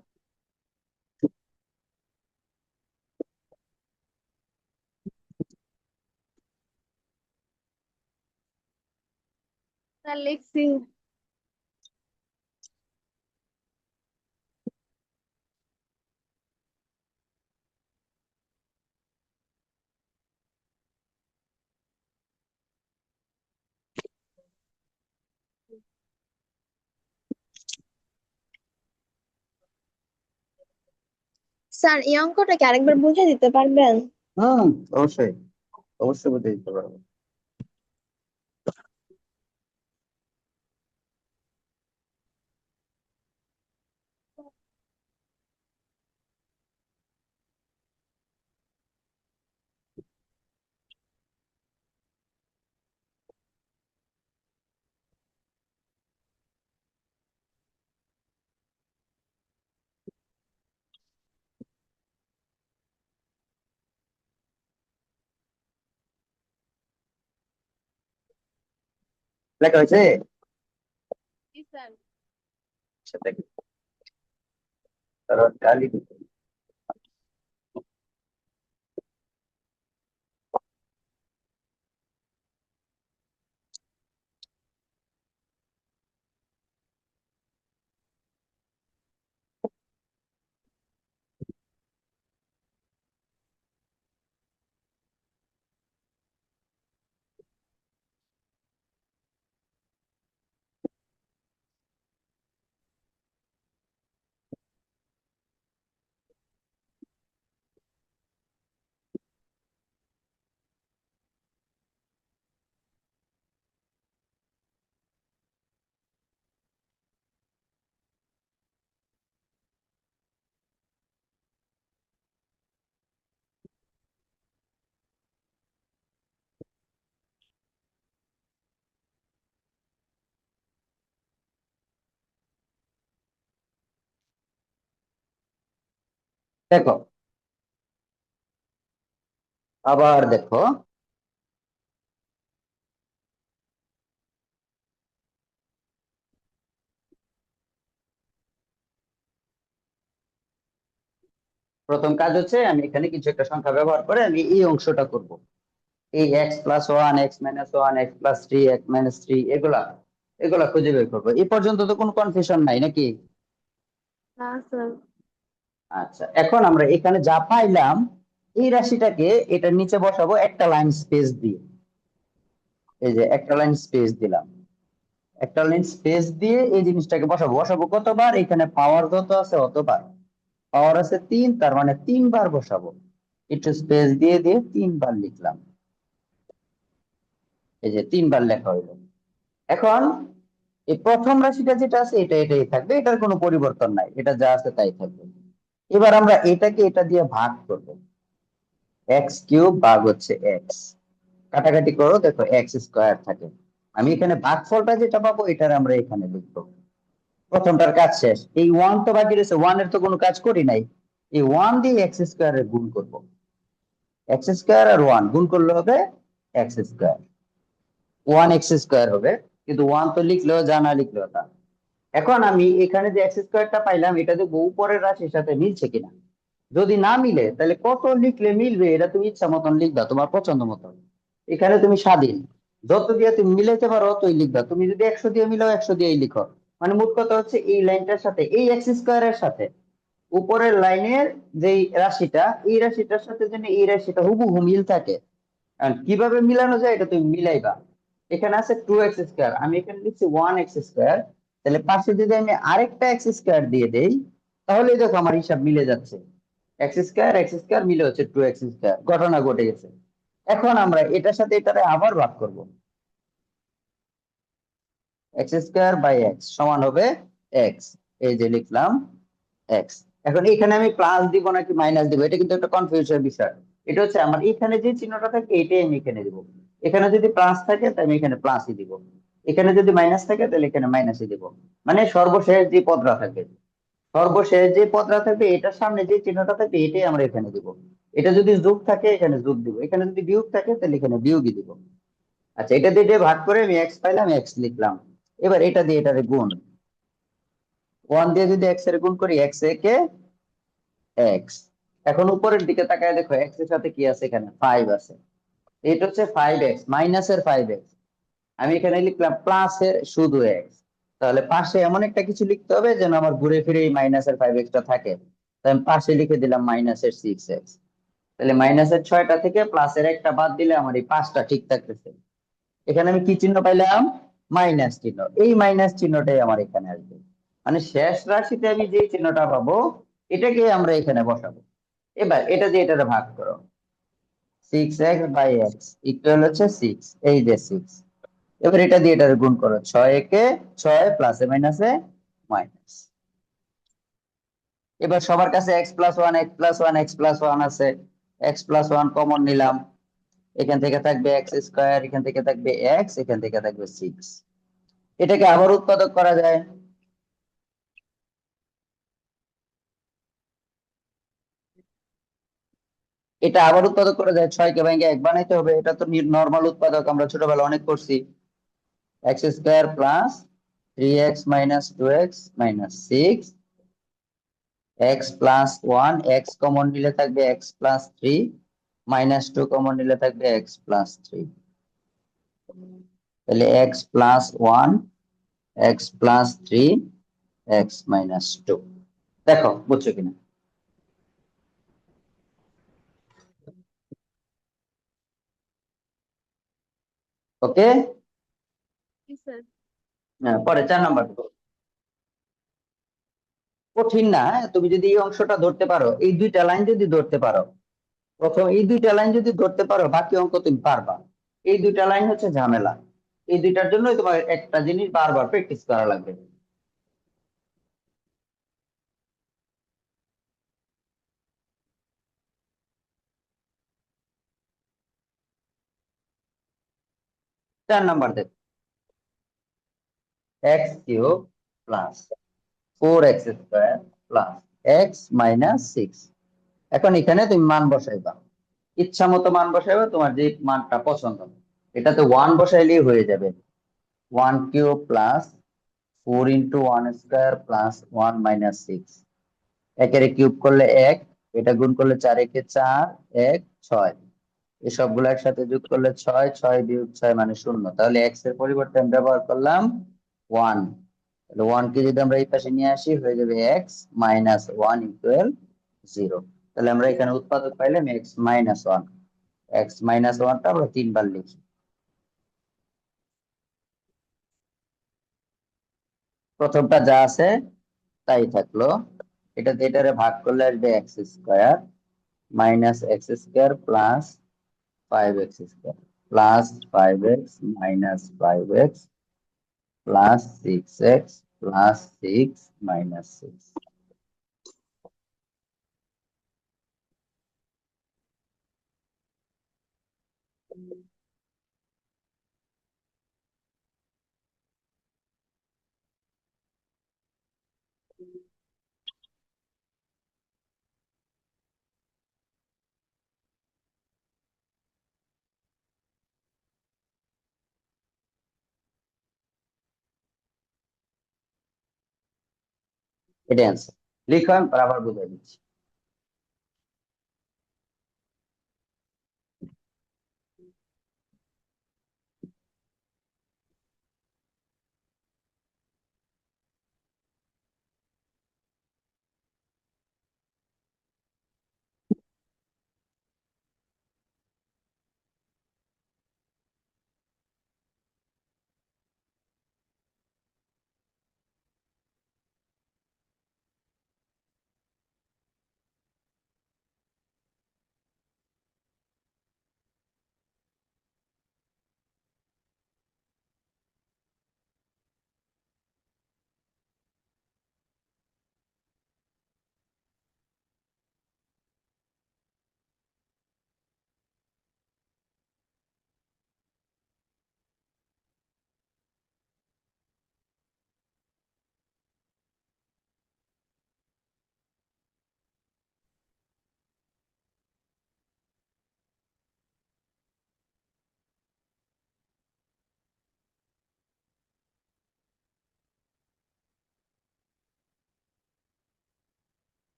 স্যার লিখছি। স্যার এই অঙ্কটা কি আরেকবার বুঝে দিতে পারবেন? হম, অবশ্যই, অবশ্যই বুঝে দিতে পারবো। লেখা হয়েছে। জি স্যার। আচ্ছা, দেখি। কারণ গালি দিতে। দেখো, আবার দেখো, প্রথম কাজ হচ্ছে আমি এখানে কিছু একটা সংখ্যা ব্যবহার করে আমি এই অংশটা করব। এই x+1, x-1, x+3, x-3 এগুলা এগুলা খুঁজে বের করবো। এই পর্যন্ত তো কোনো কনফিউশন নাই নাকি? না স্যার। আচ্ছা, এখন আমরা এখানে যা পাইলাম এই রাশিটাকে এটার নিচে বসাবো একটা লাইন স্পেস দিয়ে। এই যে একটা লাইন স্পেস দিলাম, একটা লাইন স্পেস দিয়ে এই জিনিসটাকে বসাবো। বসাবো কতবার? এখানে পাওয়ার যত আছে অতবার। পাওয়ার আছে 3, তার মানে 3 বার বসাবো। একটু স্পেস দিয়ে দিয়ে 3 বার লিখলাম। এই যে 3 বার লেখা হইলো। এখন এই প্রথম রাশিটা যেটা আছে এটা এটাই থাকবে, এটার কোনো পরিবর্তন নাই, এটা যা আছে তাই থাকবে। এবার আমরা এটাকে এটা দিয়ে ভাগ করব। x³ ভাগ হচ্ছে x, কাটাকাটি করো, দেখো x² থাকে। আমি এখানে ভাগফলটা যেটা পাবো এটার আমরা এখানে লিখবো। প্রথমটার কাজ শেষ। এই 1 তো বাকি রয়েছে, 1 এর তো কোনো কাজ করি নাই। এই 1 দিয়ে x² এর গুণ করব। x² আর 1 গুণ করলে হবে x², 1x² হবে। কিন্তু 1 তো লিখলেও যা, না লিখলেও তা। এখন আমি এখানে যে x² পাইলাম এটা যে উপরের রাশির সাথে মিলছে কিনা। যদি না মিলে তাহলে কত লিখলে মিলবে এটা তুমি ইচ্ছা মতন লিখবা, তোমার পছন্দ মতন। এখানে তুমি স্বাধীন, যত দিয়ে তুমি মিলাইতে পারো অতই লিখবা। তুমি যদি 100 দিয়ে মিলাও 100 দিয়েই লিখো। মানে মোট কথা হচ্ছে এই লাইনটার সাথে এই x² এর সাথে উপরের লাইনের যে রাশিটা, এই রাশিটার সাথে যেন এই রাশিটা হুবহু মিল থাকে। আর কিভাবে মিলানো যায় এটা তুমি মিলাইবা। এখানে আছে 2x², আমি এখানে লিখছি 1x²। তাহলে পাশে যদি আমি আরেকটা x² দিয়ে দেই তাহলে দেখো আমার হিসাব মিলে যাচ্ছে। x² মিলে হচ্ছে 2x², ঘটনা ঘটে গেছে। এখন আমরা এটার সাথে এটারে আবার ভাগ করব। x² সমান হবে x, এই যে লিখলাম x। এখন এখানে আমি প্লাস দিব নাকি মাইনাস দিব এটা কিন্তু একটা কনফিউশনের বিষয়। এটা হচ্ছে আমার এখানে যে চিহ্নটা থাকে এটাই আমি এখানে দিব। এখানে যদি প্লাস থাকে তাহলে আমি এখানে প্লাসই দিব, এখানে যদি মাইনাস থাকে তাহলে এখানে মাইনাসই দিব। মানে সর্বশেষ যে পদটা থাকবে, সর্বশেষ যে পদটা থাকবে এটার সামনে যে চিহ্নটা থাকবে এটাই আমরা এখানে দিব। এটা যদি যোগ থাকে এখানে যোগ দিব, এখানে যদি বিয়োগ থাকে তাহলে এখানে বিয়োগই দিব। আচ্ছা, এটা দিয়ে ভাগ করে আমি x পাইলাম, x লিখলাম। এবার এটা দিয়ে এটারে গুণ, 1 দিয়ে যদি x এর গুণ করি x একে x। এখন উপরের দিকে তাকায় দেখো x এর সাথে কি আছে, এখানে 5 আছে। এটা হচ্ছে 5x মাইনাসের 5x। আমি এখানে লিখলাম প্লাসের শুধু x। তাহলে পাশে এমন একটা কিছু লিখতে হবে যেন আমার ঘুরে ফিরে এই মাইনাসের 5x টা থাকে। তাই আমি পাশে লিখে দিলাম মাইনাসের 6x। তাহলে মাইনাসের 6টা থেকে প্লাসের একটা বাদ দিলে আমার এই 5টা ঠিক থাকতেছে। এখানে আমি কি চিহ্ন পাইলাম? মাইনাস চিহ্ন। এই মাইনাস চিহ্নটাই আমার এখানে আসবে। মানে শেষ রাশিতে আমি যে চিহ্নটা পাবো এটাকে আমরা এখানে বসাবো। এবার এটা দিয়ে এটা ভাগ করো, 6x/x ইকুয়াল হচ্ছে 6, এই যে 6। এবার এটা দিয়ে এটা গুণ করো, 6 একে 6, প্লাসে মাইনাসে মাইনাস। এবার সবার কাছে x+1 x+1 x+1 আছে, x+1 কমন নিলাম। এখান থেকে থাকবে x², এখান থেকে থাকবে x, এখান থেকে থাকবে 6। এটাকে আবার উৎপাদক করা যায়। এটা আবার উৎপাদক করা যায়, 6 কে ভেঙে 1 বানাইতে হবে। এটা তো নরমাল উৎপাদক, আমরা ছোটবেলা অনেক করছি। x² plus 3x minus 2x minus 6, x plus 1, x common নিলে থাকবে x+3, মাইনাস 2 কমন নিলে থাকবে x+3। তাহলে x+1, x+3, x-2। দেখো বুঝছো কিনা? ওকে। জি স্যার। পরে 4 নাম্বার। কঠিন না, হ্যাঁ? তুমি যদি এই অংশটা ধরতে পারো, এই দুইটা লাইন যদি ধরতে পারো, প্রথম এই দুইটা লাইন যদি ধরতে পারো বাকি অঙ্ক তুমি পারবা। এই দুইটা লাইন হচ্ছে ঝামেলা। এই দুইটার জন্যই তোমার একটা জিনিস বারবার প্র্যাকটিস করা লাগবে। 4 নাম্বার দেখো, x³ plus 4x² plus x-6। এখন এখানে তুমি মান বসাইবা, ইচ্ছা মতো মান বসাইবা, তোমার যে মানটা পছন্দ। এটাতে 1 বসাইলেই হয়ে যাবে। 1³ প্লাস 4 × 1² প্লাস 1 - 6। একের কিউব করলে 1, এটা গুণ করলে 4 একে 4, 1 6, এই সবগুলো একসাথে যোগ করলে 6, 6 বিয়োগ 6 মানে 0। তাহলে এক্স এর পরিবর্তে আমি ব্যবহার করলাম 1। তাহলে 1 কে যদি আমরা এই পাশে নিয়ে আসি হয়ে যাবে এক্স মাইনাস 1 ইকুয়াল 0। তাহলে আমরা এখানে উৎপাদক পাইলাম এক্স মাইনাস 1। এক্স মাইনাস 1টা আমরা 3 বার লিখি। প্রথমটা যা আছে তাই থাকলো, এটাতে এটারে ভাগ করলে আসবে x square minus x square plus 5x square plus 5x minus 5x plus 6x plus 6 minus 6। এটা অ্যান্সার। লিখো আমি আবার বুঝাই দিচ্ছি।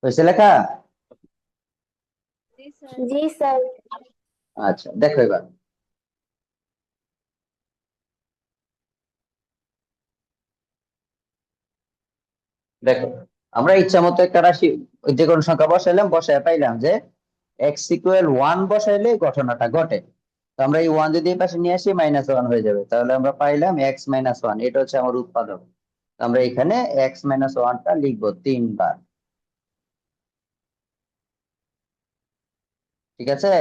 হয়েছে লেখা? জি স্যার। জি স্যার। আচ্ছা দেখো এবার, দেখো আমরা ইচ্ছা মতো একটা রাশি যে কোনো সংখ্যা বসাইলাম, বসায় পাইলাম যে এক্স ইকুয়াল 1 বসাইলে ঘটনাটা ঘটে। তো আমরা এই 1 যদি এই পাশে নিয়ে আসি -1 হয়ে যাবে, তাহলে আমরা পাইলাম এক্স মাইনাস 1। এটা হচ্ছে আমার উৎপাদক। তো আমরা এখানে এক্স মাইনাস 1টা লিখবো 3 বার। ঠিক আছে?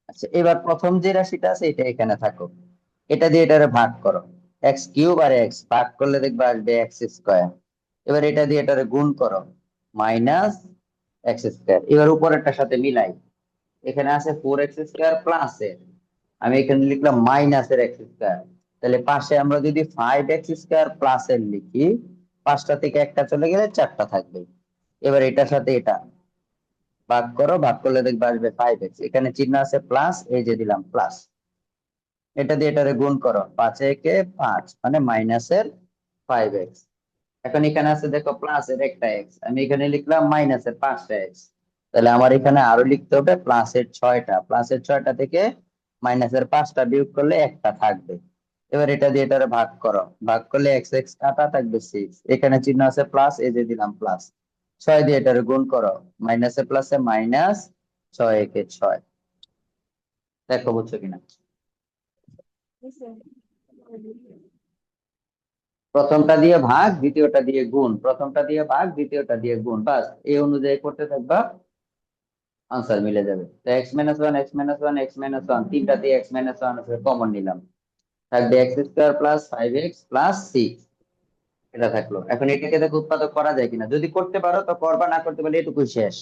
আচ্ছা এবার প্রথম যে রাশিটা আছে এটা এখানে থাকো, এটা দিয়ে এটারে ভাগ করো। এক্স কিউব আর এক্স ভাগ করলে দেখবা আসবে এক্স স্কোয়ার। এবার এটা দিয়ে এটারে গুণ করো, মাইনাস এক্স স্কোয়ার। এবার উপরেরটার সাথে মিলাই, এখানে আছে 4x স্কোয়ার প্লাস এর, আমি এখানে লিখলাম মাইনাস এর এক্স স্কোয়ার। তাহলে পাশে আমরা যদি 5x স্কোয়ার প্লাস এর লিখি, 5টা থেকে একটা চলে গেলে 4টা থাকবে। এবার এটার সাথে এটা ভাগ করো, ভাগ করলে দেখবে আসবে 5x, এখানে চিহ্ন আছে প্লাস, এই যে দিলাম প্লাস। এটা দিয়ে এটারে গুণ করো, 5 একে 5 মানে মাইনাসের 5x। এখন এখানে আছে দেখো প্লাস এর একটা এক্স, আমি এখানে লিখলাম মাইনাসের 5টা এক্স। তাহলে আমার এখানে আরো লিখতে হবে প্লাসের 6টা, প্লাসের 6টা থেকে মাইনাসের 5টা বিয়োগ করলে একটা থাকবে। এবার এটা দিয়ে এটারে ভাগ করো, ভাগ করলে এক্স এক্স কাটা থাকবে 6, এখানে চিহ্ন আছে প্লাস, এই যে দিলাম প্লাস। 6 দিয়ে এটারে গুণ করো, মাইনাসে প্লাসে মাইনাস, 6 একে 6। দেখো বুঝছো কিনা? জি স্যার। প্রথমটা দিয়ে ভাগ, দ্বিতীয়টা দিয়ে গুণ, প্রথমটা দিয়ে ভাগ, দ্বিতীয়টা দিয়ে গুণ, বাস এই অনুযায়ী করতে থাকবা, আনসার মিলে যাবে। তো x minus one x minus one x minus one, তিনটা দিয়ে এক্স মাইনাস ওয়ান কমন নিলাম, থাকবে x square plus 5x plus 6। এটা থাকলো। এখন এটাকে দেখো উৎপাদক করা যায় কিনা, যদি করতে পারো তো করবা, না করতে পারলে এটুকুই শেষ।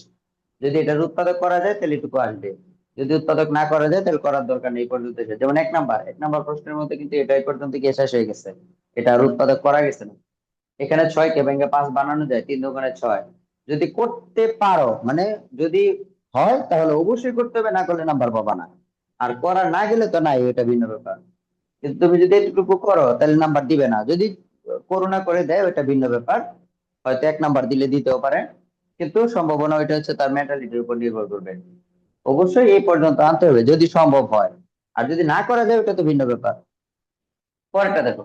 যদি এটার উৎপাদক করা যায় তাহলে এটুকু আসবে, যদি উৎপাদক না করা যায় তাহলে করার দরকার নেই, এই পর্যন্ত শেষ। যেমন এক নাম্বার প্রশ্নের মধ্যে কিন্তু এটাই পর্যন্ত গিয়ে শেষ হয়ে গেছে, এটা আর উৎপাদক করা গেছে না। এখানে 6 কে ভেঙে 5 বানানো যায়, 3 দোকানে 6। যদি করতে পারো মানে যদি হয় তাহলে অবশ্যই করতে হবে, না করলে নাম্বার পাবা না। আর করা না গেলে তো নাই, এটা ভিন্ন ব্যাপার। কিন্তু তুমি যদি এটুকু করো তাহলে নাম্বার দিবে না, যদি করোনা করে দেয় ওটা ভিন্ন ব্যাপার, হয়তো 1 নাম্বার দিলে দিতেও পারে। কিন্তু সম্ভাবনা ওইটা হচ্ছে তার মেন্টালিটির উপর নির্ভর করবে। অবশ্যই এই পর্যন্ত আনতে হবে যদি সম্ভব হয়, আর যদি না করা যায় ওটা তো ভিন্ন ব্যাপার। পরেরটা দেখো,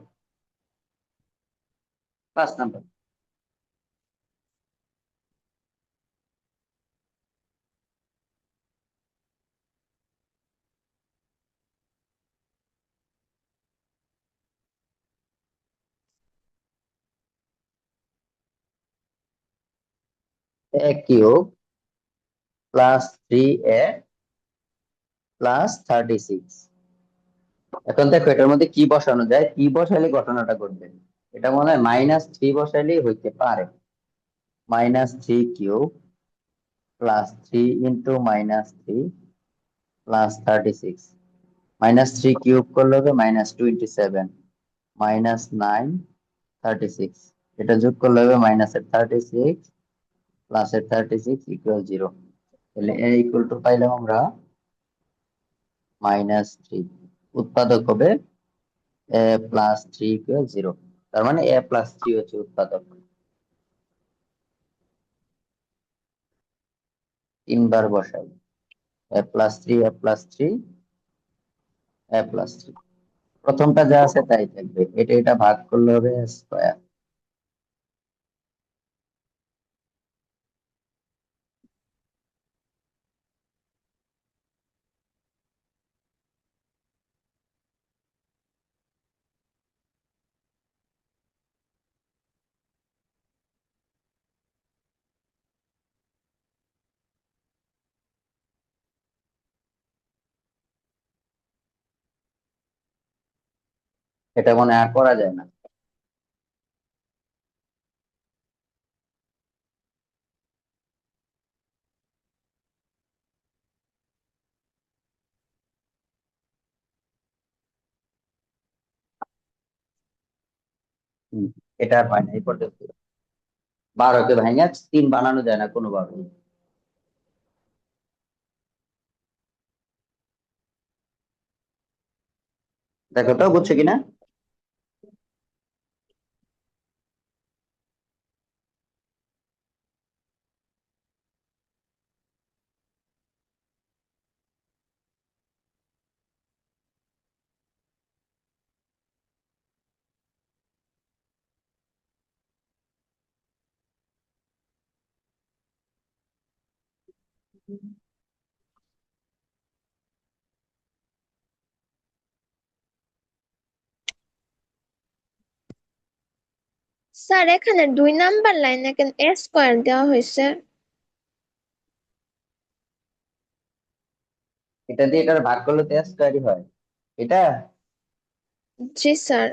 5 নাম্বার। এ কিউব +3a +36। এখন দেখো এটার মধ্যে কি বসানো যায়, কি বসাইলে ঘটনাটা ঘটবে। এটা মনে হয় -3 বসাইলেই হইতে পারে। -3³ +3 × -3 +36। -3³ করলে হবে -27, -9 36। এটা যোগ করলে হবে -36 +36 = 0। তাহলে a = পাইলাম আমরা -3। উৎপাদক হবে a+3 = 0। তার মানে a+3 হচ্ছে উৎপাদক। 3 বার বসাই, a+3 a+3 a+3। প্রথমটা যা আছে তাই থাকবে, এটা ভাগ করলে হবে স্কয়ার। এটা মনে হয় আর করা যায় না। হুম, এটা আর হয় না এই পর্যন্ত। 12কে ভাঙা 3 বানানো যায় না কোনোভাবে। দেখো তো বুঝছো কিনা। স্যার এখানে 2 নাম্বার লাইনে কেন এ স্কোয়ার দেওয়া হয়েছে? এটা দিয়ে এটার ভাগ করলে তো স্কয়ারই হয়। এটা জি স্যার।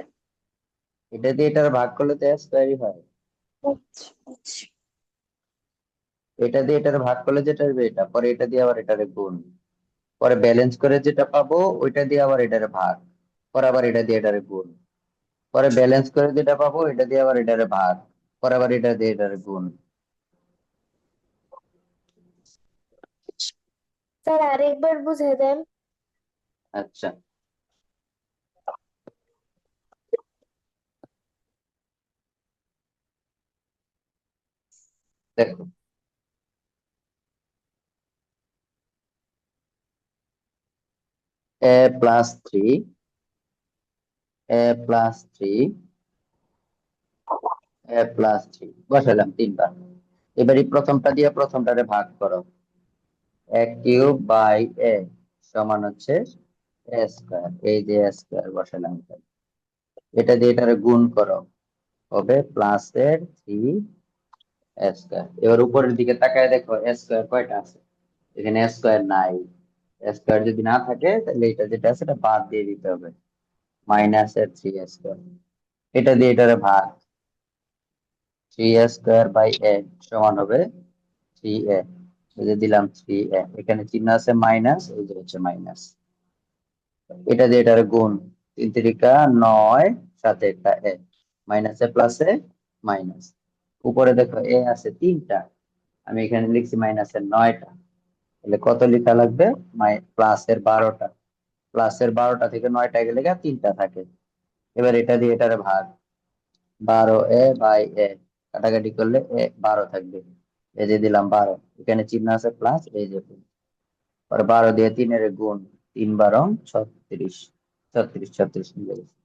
এটা দিয়ে এটার ভাগ করলে তো স্কয়ারই হয়। আচ্ছা, আচ্ছা। এটা দিয়ে এটার ভাগ করলে যেটা হবে এটা, পরে এটা দিয়ে আবার এটারে গুণ, পরে ব্যালেন্স করে যেটা পাবো ওইটা দিয়ে আবার এটারে ভাগ, পরে আবার এটা দিয়ে এটারে গুণ, পরে ব্যালেন্স করে যেটা পাবো এটা দিয়ে আবার এটারে ভাগ, পরে আবার এটা দিয়ে এটারে গুণ। স্যার আরেকবার বুঝিয়ে দেন। আচ্ছা, দেখো a+3 a+3 a+3 বসালাম 3 বার। এবার এই প্রথমটা দিয়ে প্রথমটারে ভাগ করো, a³ / a সমান হচ্ছে a স্কয়ার। এই যে a স্কয়ার বসালাম এখানে। এটা দিয়ে এটারে গুণ করো, হবে +3 a স্কয়ার। এবার উপরের দিকে তাকায় দেখো a স্কয়ার কয়টা আছে, এখানে a স্কয়ার নাই। a স্কয়ার যদি না থাকে তাহলে এটা যেটা আছে এটা বাদ দিয়ে দিতে হবে, -3 a স্কয়ার। এটা দিয়ে এটারে ভাগ, 3a² / a সমান হবে 3a। এই যে দিলাম 3a, এখানে চিহ্ন আছে মাইনাস, এই যে হচ্ছে মাইনাস। এটা দিয়ে এটার গুণ, 3 × 9, সাথে একটা এ, মাইনাসে প্লাসে মাইনাস। উপরে দেখো এ আছে 3টা, আমি এখানে লিখছি -9টা। তাহলে কত লেখা লাগবে, +12টা। +12টা থেকে 9টা গেলে 3টা থাকে। এবার এটা দিয়ে এটার ভাগ, 12a/a, কাটাকাটি করলে 12 থাকবে। এই যে দিলাম 12, এখানে চিহ্ন আছে প্লাস, এই যে আর 12 দিয়ে 3 এর গুণ, 3 12 36, 36 36 মিলে গেছে।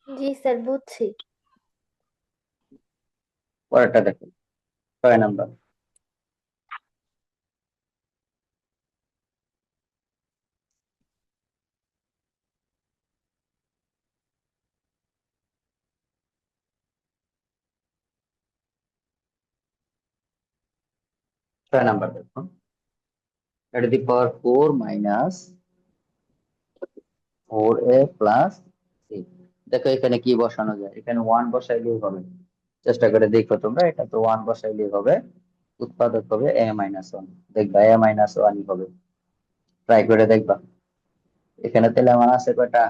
জি স্যার, বুঝছি। পরেরটা দেখো, 6 নাম্বার। 6 নাম্বার দেখো, এটা দি পাওয়ার 4 মাইনাস 4a প্লাস 6। দেখো এখানে কি বসানো যায়, এখানে 1 বসাইলেই হবে। চেষ্টা করে দেখো তোমরা, এটা তো 1 বসাইলেই হবে। উৎপাদক হবে a-1, দেখবা a-1ই হবে। ট্রাই করে দেখবা। এখানে তাহলে আমার আছে কয়টা,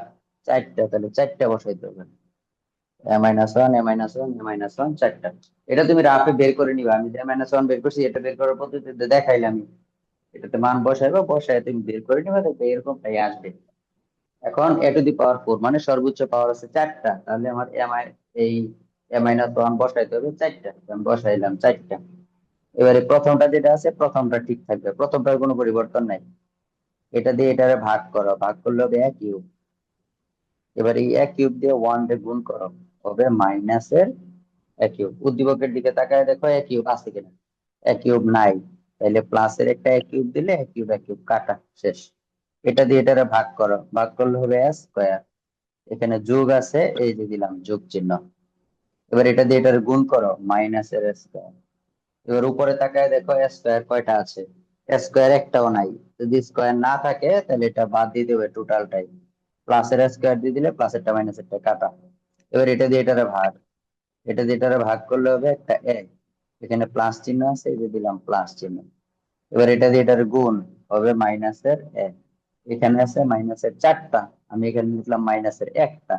4টা, তাহলে 4টা বসাইতে হবে। a-1 a-1 a-1 4টা। এটা তুমি রাফে বের করে নিবা, আমি a-1 বের করছি, এটা বের করার পদ্ধতিতে দেখাইলাম আমি। এটাতে মান বসাইবা, বসায় তুমি বের করে নিবা, দেখবে এরকমটাই আসবে। এখন a⁴ মানে সর্বোচ্চ পাওয়ার আছে 4টা, তাহলে আমার এই a-1 বসাইতে হবে 4টা, আমি বসাইলাম 4টা। এবারে প্রথমটা যেটা আছে, প্রথমটা ঠিক থাকবে, প্রথমটার কোনো পরিবর্তন নাই। এটা দিয়ে এটারে ভাগ করো, ভাগ করলে হবে 1 কিউব। এবার এই 1 কিউব দিয়ে 1 দিয়ে গুণ করো, হবে মাইনাসের 1 কিউব। উদ্দীপকের দিকে তাকায় দেখো 1 কিউব আছে কিনা, 1 কিউব নাই, তাহলে প্লাসের একটা 1 কিউব দিলে 1 কিউব কাটা, শেষ। এটা দিয়ে এটারে ভাগ করো, ভাগ করলে হবে স্কোয়ার। এখানে যোগ আছে, এই যে দিলাম যোগ চিহ্ন। এবার এটা দিয়ে এটার গুণ করো, মাইনাসের স্কোয়ার। এবার উপরে তাকায় দেখো স্কোয়ার কয়টা আছে, স্কোয়ার একটাও নাই। যদি স্কোয়ার না থাকে তাহলে এটা বাদ দিয়ে দেবে টোটালটাই, প্লাসের স্কোয়ার দিয়ে দিলে প্লাসেরটা মাইনাসেরটা কাটা। এবার এটা দিয়ে এটারে ভাগ, এটা দিয়ে এটারে ভাগ করলে হবে একটা এক। এখানে প্লাস চিহ্ন আছে, এই যে দিলাম প্লাস চিহ্ন। এবার এটা দিয়ে এটার গুণ, হবে মাইনাসের 1। এখানে আছে মাইনাসের 4টা, আমি এখানে লিখলাম মাইনাসের 1টা,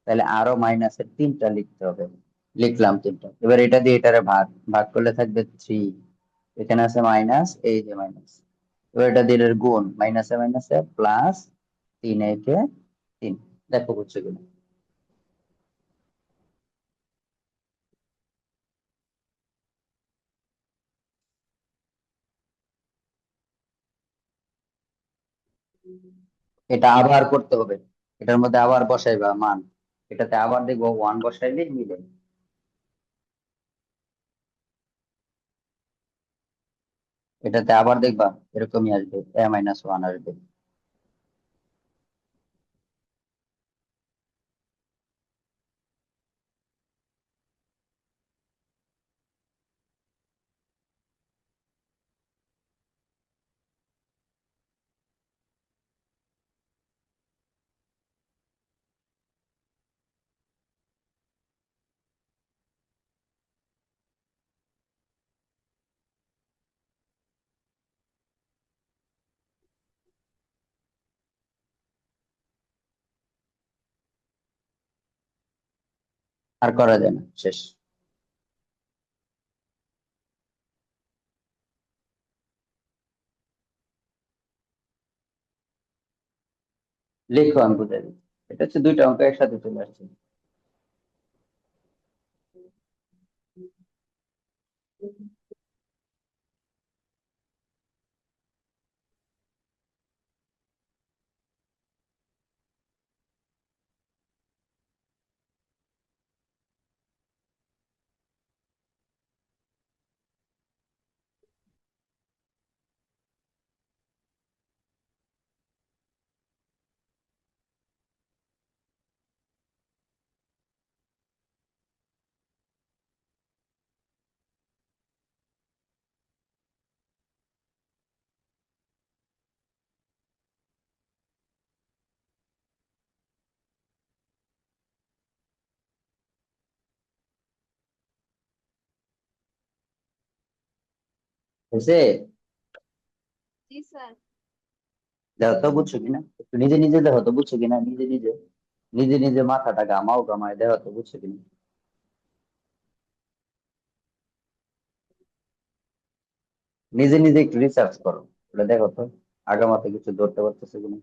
তাহলে আরো মাইনাসের 3টা লিখতে হবে, লিখলাম 3টা। এবার এটা দিয়ে এটারে ভাগ, ভাগ করলে থাকবে 3। এখানে আছে মাইনাস, এই যে মাইনাস। এবার এটা দিয়ে এটার গুণ, মাইনাসে মাইনাসে প্লাস, 3 একে 3। দেখো বুঝছো কিনা। এটা আবার করতে হবে, এটার মধ্যে আবার বসাইবা মান, এটাতে আবার দেখবো 1 বসাইলেই মিলে। এটাতে আবার দেখবা এরকমই আসবে, a-1 আসবে। আর করা যায় না, শেষ। লেখো, আমি বুঝাই দিচ্ছি। এটা হচ্ছে দুইটা অঙ্ক একসাথে চলে আসছে। হয়েছে? জি স্যার। দেখো তো বুঝছো কিনা, একটু নিজে নিজে দেখো তো বুঝছো কিনা, নিজে নিজে, নিজে নিজে মাথাটা ঘামাও, ঘামায় দেখো তো বুঝছো কিনা। নিজে নিজে একটু রিসার্চ করো, ওটা দেখো তো আগামাতে কিছু ধরতে পারতেছো কিনা।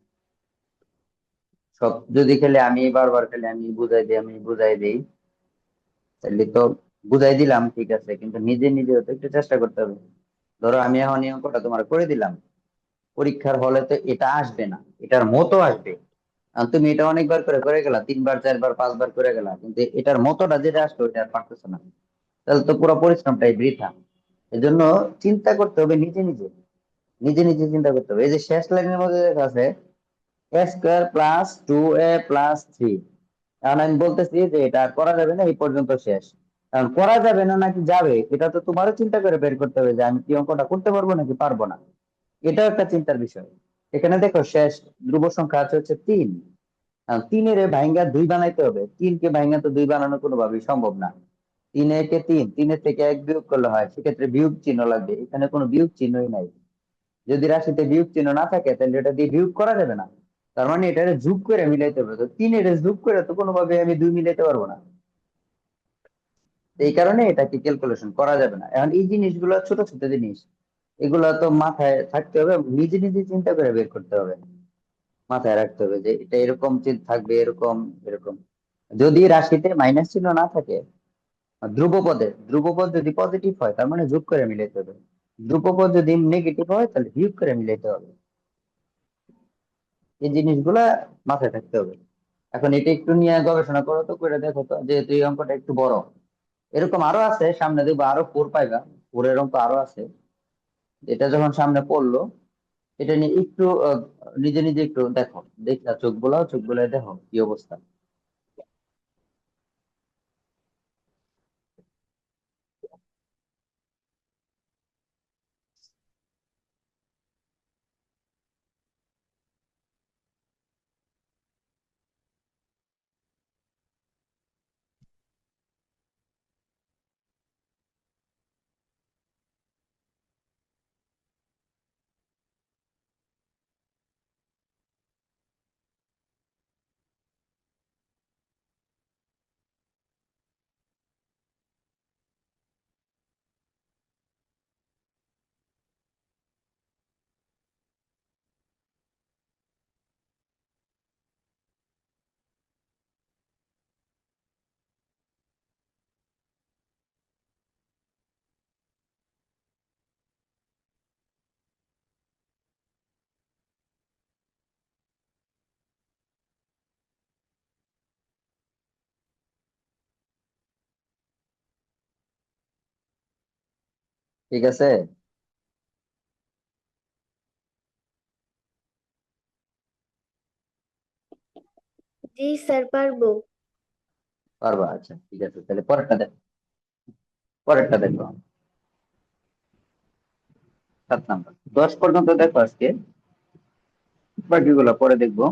সব যদি খেলে আমি বারবার খেলে আমি বুঝাই দিই, আমি বুঝাই দিই, তাহলে তো বুঝাই দিলাম ঠিক আছে, কিন্তু নিজে নিজেও তো একটু চেষ্টা করতে হবে। ধরো আমি এখন এই অঙ্কটা তোমার করে দিলাম, পরীক্ষার হলে তো এটা আসবে না, এটার মতো আসবে। আর তুমি এটা অনেকবার করে করে গেলা, 3 বার 4 বার 5 বার করে গেলা, কিন্তু এটার মতোটা যেটা আসবে ওটা আর পারতেছো না, তাহলে তো পুরো পরিশ্রমটাই বৃথা। এজন্য চিন্তা করতে হবে নিজে নিজে, নিজে নিজে চিন্তা করতে হবে। এই যে শেষ লাইনের মধ্যে লেখা আছে a² + 2a + 3, এখন আমি বলতেছি যে এটা আর করা যাবে না, এই পর্যন্ত শেষ। কারণ করা যাবে না নাকি যাবে, এটা তো তোমারও চিন্তা করে বের করতে হবে যে আমি কি অঙ্কটা করতে পারবো নাকি পারবো না। এটাও একটা চিন্তার বিষয়। এখানে দেখো শেষ ধ্রুব সংখ্যা আছে হচ্ছে 3, তিনের ভাইঙ্গা 2 বানাইতে হবে, 3কে ভাইঙ্গা তো 2 বানানো কোনোভাবেই সম্ভব না। 3 একে 3, 3-এর থেকে 1 বিয়োগ করলে হয়, সেক্ষেত্রে বিয়োগ চিহ্ন লাগবে, এখানে কোনো বিয়োগ চিহ্নই নাই। যদি রাশিতে বিয়োগ চিহ্ন না থাকে তাহলে এটা দিয়ে বিয়োগ করা যাবে না, তার মানে এটা যোগ করে মিলাইতে হবে। তো 3-এর যোগ করে তো কোনোভাবে আমি 2 মিলাইতে পারবো না, এই কারণে এটাকে ক্যালকুলেশন করা যাবে না। এখন এই জিনিসগুলো ছোট ছোট জিনিস, এগুলো তো মাথায় থাকতে হবে, নিজে নিজে চিন্তা করে বের করতে হবে, মাথায় রাখতে হবে যে এটা এরকম চিন্তা থাকবে, এরকম এরকম। যদি রাশিতে মাইনাস চিহ্ন না থাকে, ধ্রুবপদ যদি পজিটিভ হয় তার মানে যোগ করে মিলাইতে হবে, ধ্রুবপদ যদি নেগেটিভ হয় তাহলে বিয়োগ করে মিলাইতে হবে। এই জিনিসগুলা মাথায় থাকতে হবে। এখন এটা একটু নিয়ে গবেষণা করো তো, করে দেখো তো, যেহেতু এই অঙ্কটা একটু বড়, এরকম আরো আছে সামনে দেখবো, আরো 4 পাইবা, 4-এর অঙ্ক আরো আছে। এটা যখন সামনে পড়লো, এটা নিয়ে একটু নিজে নিজে একটু দেখো, দেখলা চোখ বোলাও দেখো কি অবস্থা। ঠিক আছে, জি স্যার পারবো। পারবা? আচ্ছা ঠিক আছে, তাহলে পরেরটা দেখো, পরেরটা দেখো। 7 নাম্বার, 10 পর্যন্ত দেখো আজকে, বাকিগুলো পরে দেখবো।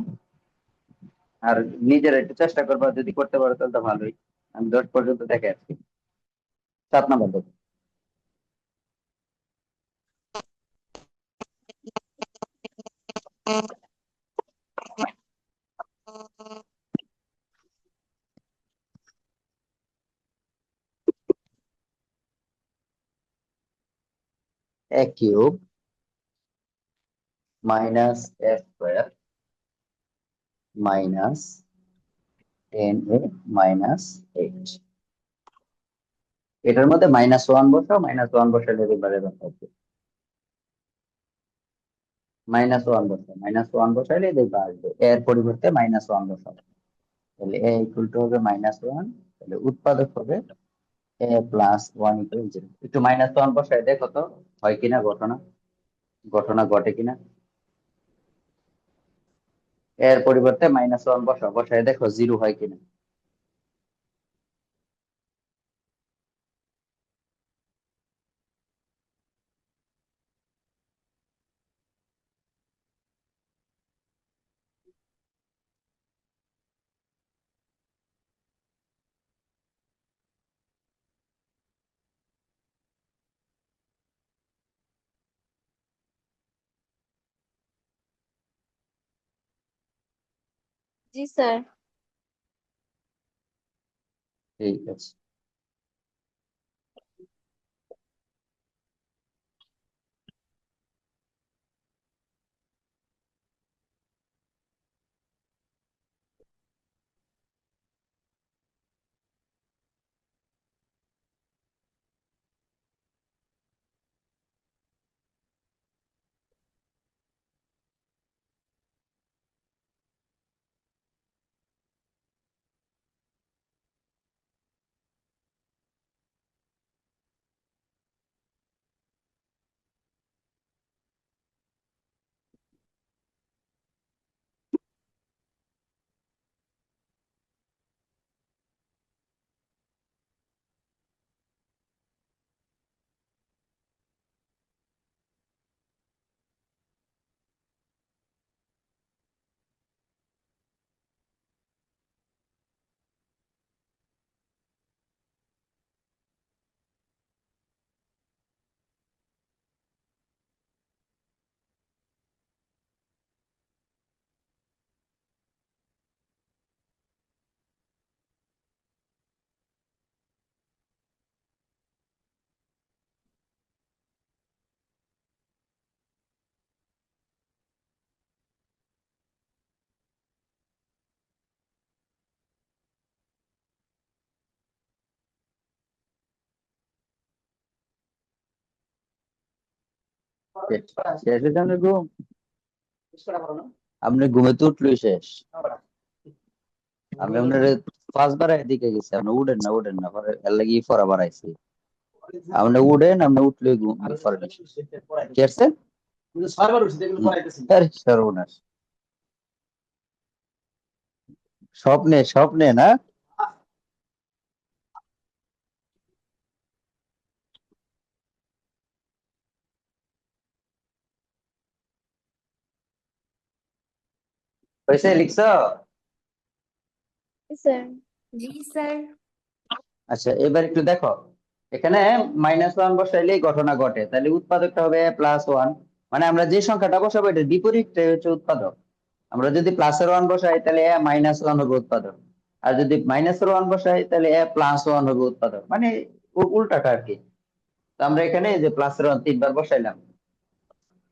আর নিজেরা একটু চেষ্টা করবা, যদি করতে পারো তাহলে তো ভালোই। আমি 10 পর্যন্ত দেখে আজকে। 7 নাম্বার দেখো। a³ - a² - 10a - 8, এটার মধ্যে -1 বসাও, -1 বসালে এবারে থাকবে। -1 বসাও, -1 বসাইলে দেখবা আসবে, এর পরিবর্তে -1 বসাও, তাহলে a = হবে -1, তাহলে উৎপাদক হবে a+1 = 0। একটু -1 বসায় দেখো তো হয় কিনা, ঘটনা ঘটনা ঘটে কিনা। এর পরিবর্তে -1 বসাও, বসায় দেখো 0 হয় কিনা। জি স্যার। ঠিক আছে। শেষ হয়েছে আপনার ঘুম? আপনি ঘুমে তো উঠলোই শেষ। আমি আপনার 5 বার এদিকে গেছি, আপনি উঠেন না উঠেন না, পরে এর লাগি পড়া বাড়াইছি। আপনি উঠেন, আপনি উঠলে ঘুম পড়েন। কি আসছে? আরে সর্বনাশ, স্বপ্নে স্বপ্নে না? হয়েছে, লিখছো? স্যার। জি স্যার। আচ্ছা, এবার একটু দেখো, এখানে -1 বসাইলেই ঘটনা ঘটে, তাহলে উৎপাদকটা হবে +1। মানে আমরা যে সংখ্যাটা বসাবো এটার বিপরীতটাই হচ্ছে উৎপাদক। আমরা যদি +1 বসাই তাহলে -1 হবে উৎপাদক, আর যদি -1 বসাই তাহলে +1 হবে উৎপাদক, মানে উল্টাটা আর কি। তো আমরা এখানে এই যে +1 3 বার বসাইলাম।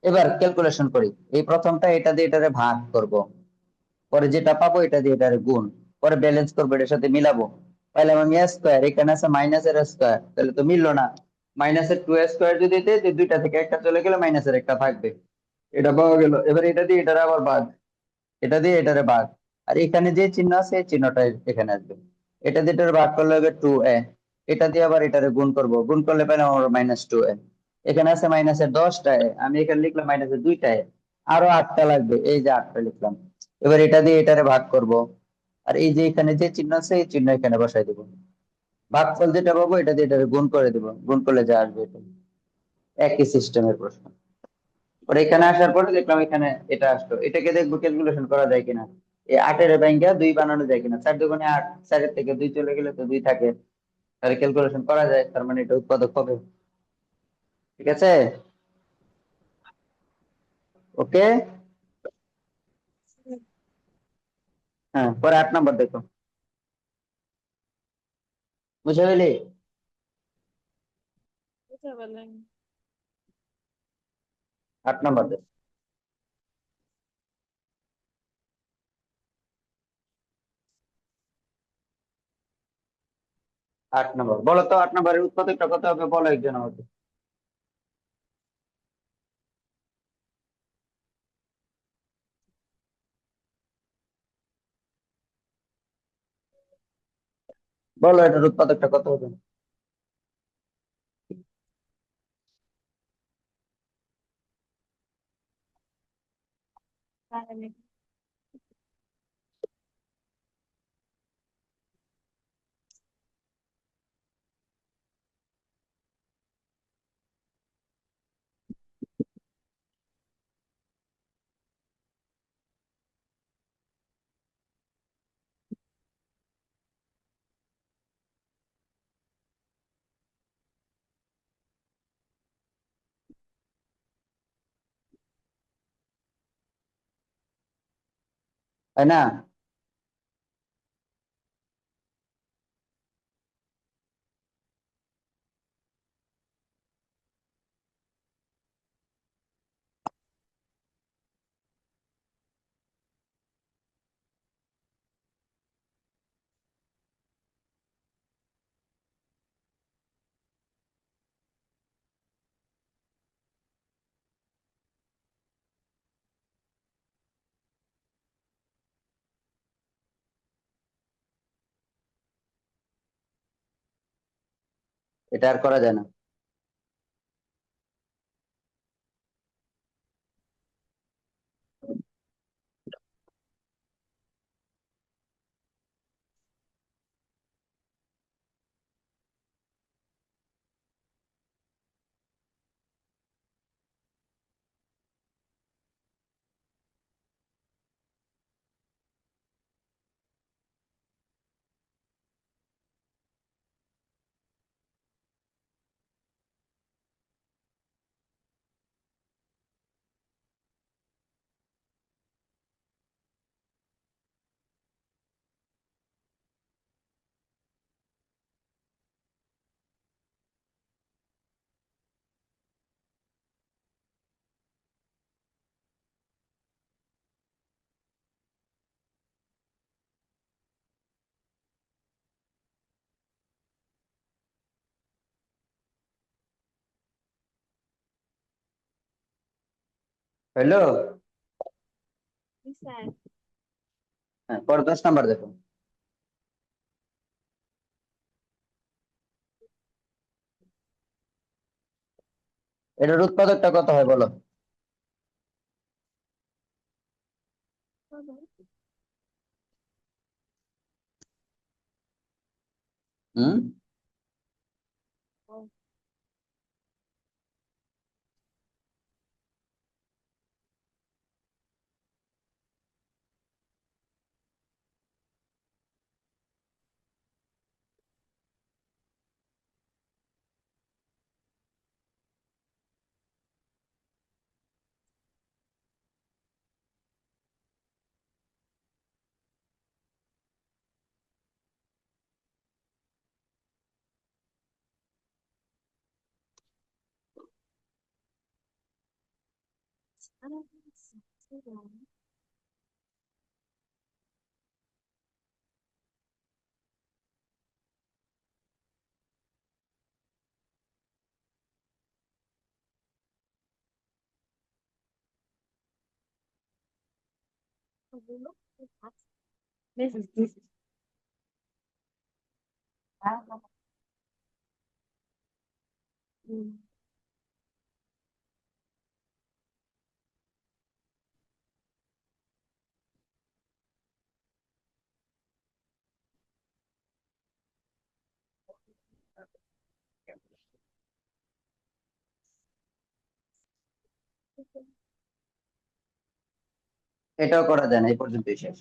এবার ক্যালকুলেশন করি, এই প্রথমটা এটা দিয়ে এটারে ভাগ করব, পরে যেটা পাবো এটা দিয়ে এটারে গুণ, পরে ব্যালেন্স করবো, এটার সাথে মিলাবো। পাইলাম আমি স্কোয়ার, এখানে আছে মাইনাসের স্কোয়ার, তাহলে তো মিললো না। -2 স্কোয়ার যদি দিই, যে দুইটা থেকে একটা চলে গেলে মাইনাসের একটা থাকবে, এটা পাওয়া গেল। এবার এটা দিয়ে এটারে আবার ভাগ, এটা দিয়ে এটারে ভাগ, আর এখানে যে চিহ্ন আছে এই চিহ্নটা এখানে আসবে। এটা দিয়ে এটারে ভাগ করলে হবে 2a, এটা দিয়ে আবার এটারে গুণ করব, গুণ করলে পেলাম আমার -2a। এখানে আছে -10টা a, আমি এখানে লিখলাম -2টা a, আরো 8টা লাগবে, এই যে 8টা লিখলাম। এবার এটা দিয়ে এটারে ভাগ করব, আর এই যে এখানে যে চিহ্ন আছে এই চিহ্ন এখানে বসাই দেবো। ভাগফল যেটা পাবো এটা দিয়ে এটারে গুণ করে দেবো, গুণ করলে যা আসবে এটা। একই সিস্টেমের প্রশ্ন। পরে এখানে আসার পরে দেখলাম এখানে এটা আসলো, এটাকে দেখবো ক্যালকুলেশন করা যায় কিনা। এই 8-এর ব্যাংকে 2 বানানো যায় কিনা, 4 × 2 = 8, 4-এর থেকে 2 চলে গেলে তো 2 থাকে, তাহলে ক্যালকুলেশন করা যায়, তার মানে এটা উৎপাদক হবে। ঠিক আছে, ওকে। হ্যাঁ, পরে 8 নম্বর দেখো, বুঝে গেলি? বুঝতে পারলেন? 8 নম্বর দেখো। 8 নম্বর বলো তো, 8 নম্বরের উৎপাদকটা কত হবে বলো একজন আমাকে। বলো এটার উৎপাদকটা কত হবে। তাই না? এটা আর করা যায় না। হইলো? জি স্যার। হ্যাঁ, পরে 10 নাম্বার দেখো। এটার উৎপাদকটা কত হয় বলো? হুম? এটাও করা যায় না, এই পর্যন্তই শেষ।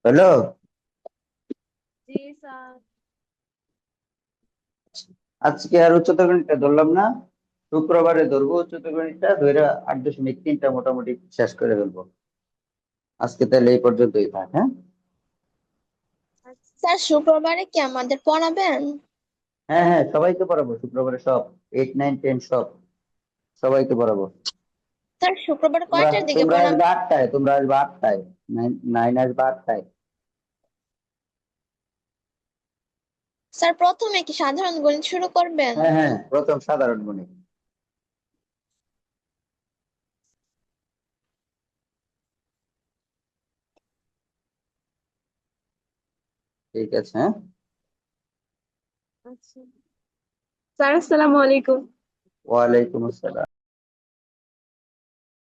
হলো? জি স্যার। আজকে আর উচ্চতর গণিতটা ধরলাম না, শুক্রবারে ধরবো উচ্চতর গণিতটা, ধরে 8.3টা মোটামুটি শেষ করে ফেলবো। আজকে তাহলে এই পর্যন্তই থাক, হ্যাঁ? স্যার শুক্রবারে কি আমাদের পড়াবেন? হ্যাঁ হ্যাঁ, সবাইকে পড়াবো শুক্রবারে, সব 8, 9, 10 সব সবাইকে পড়াবো। স্যার শুক্রবার তোমরা কয়টার দিকে তোমরা পড়াবেন? আসবে 8টায়, তোমরা আসবে 8টায়, নাইন আসবে 8টায়। স্যার প্রথমে কি সাধারণ গণিত শুরু করবেন? হ্যাঁ হ্যাঁ, প্রথম সাধারণ গণিত। ঠিক আছে, হ্যাঁ। আচ্ছা স্যার, আসসালামু আলাইকুম। ওয়ালাইকুম আসসালাম।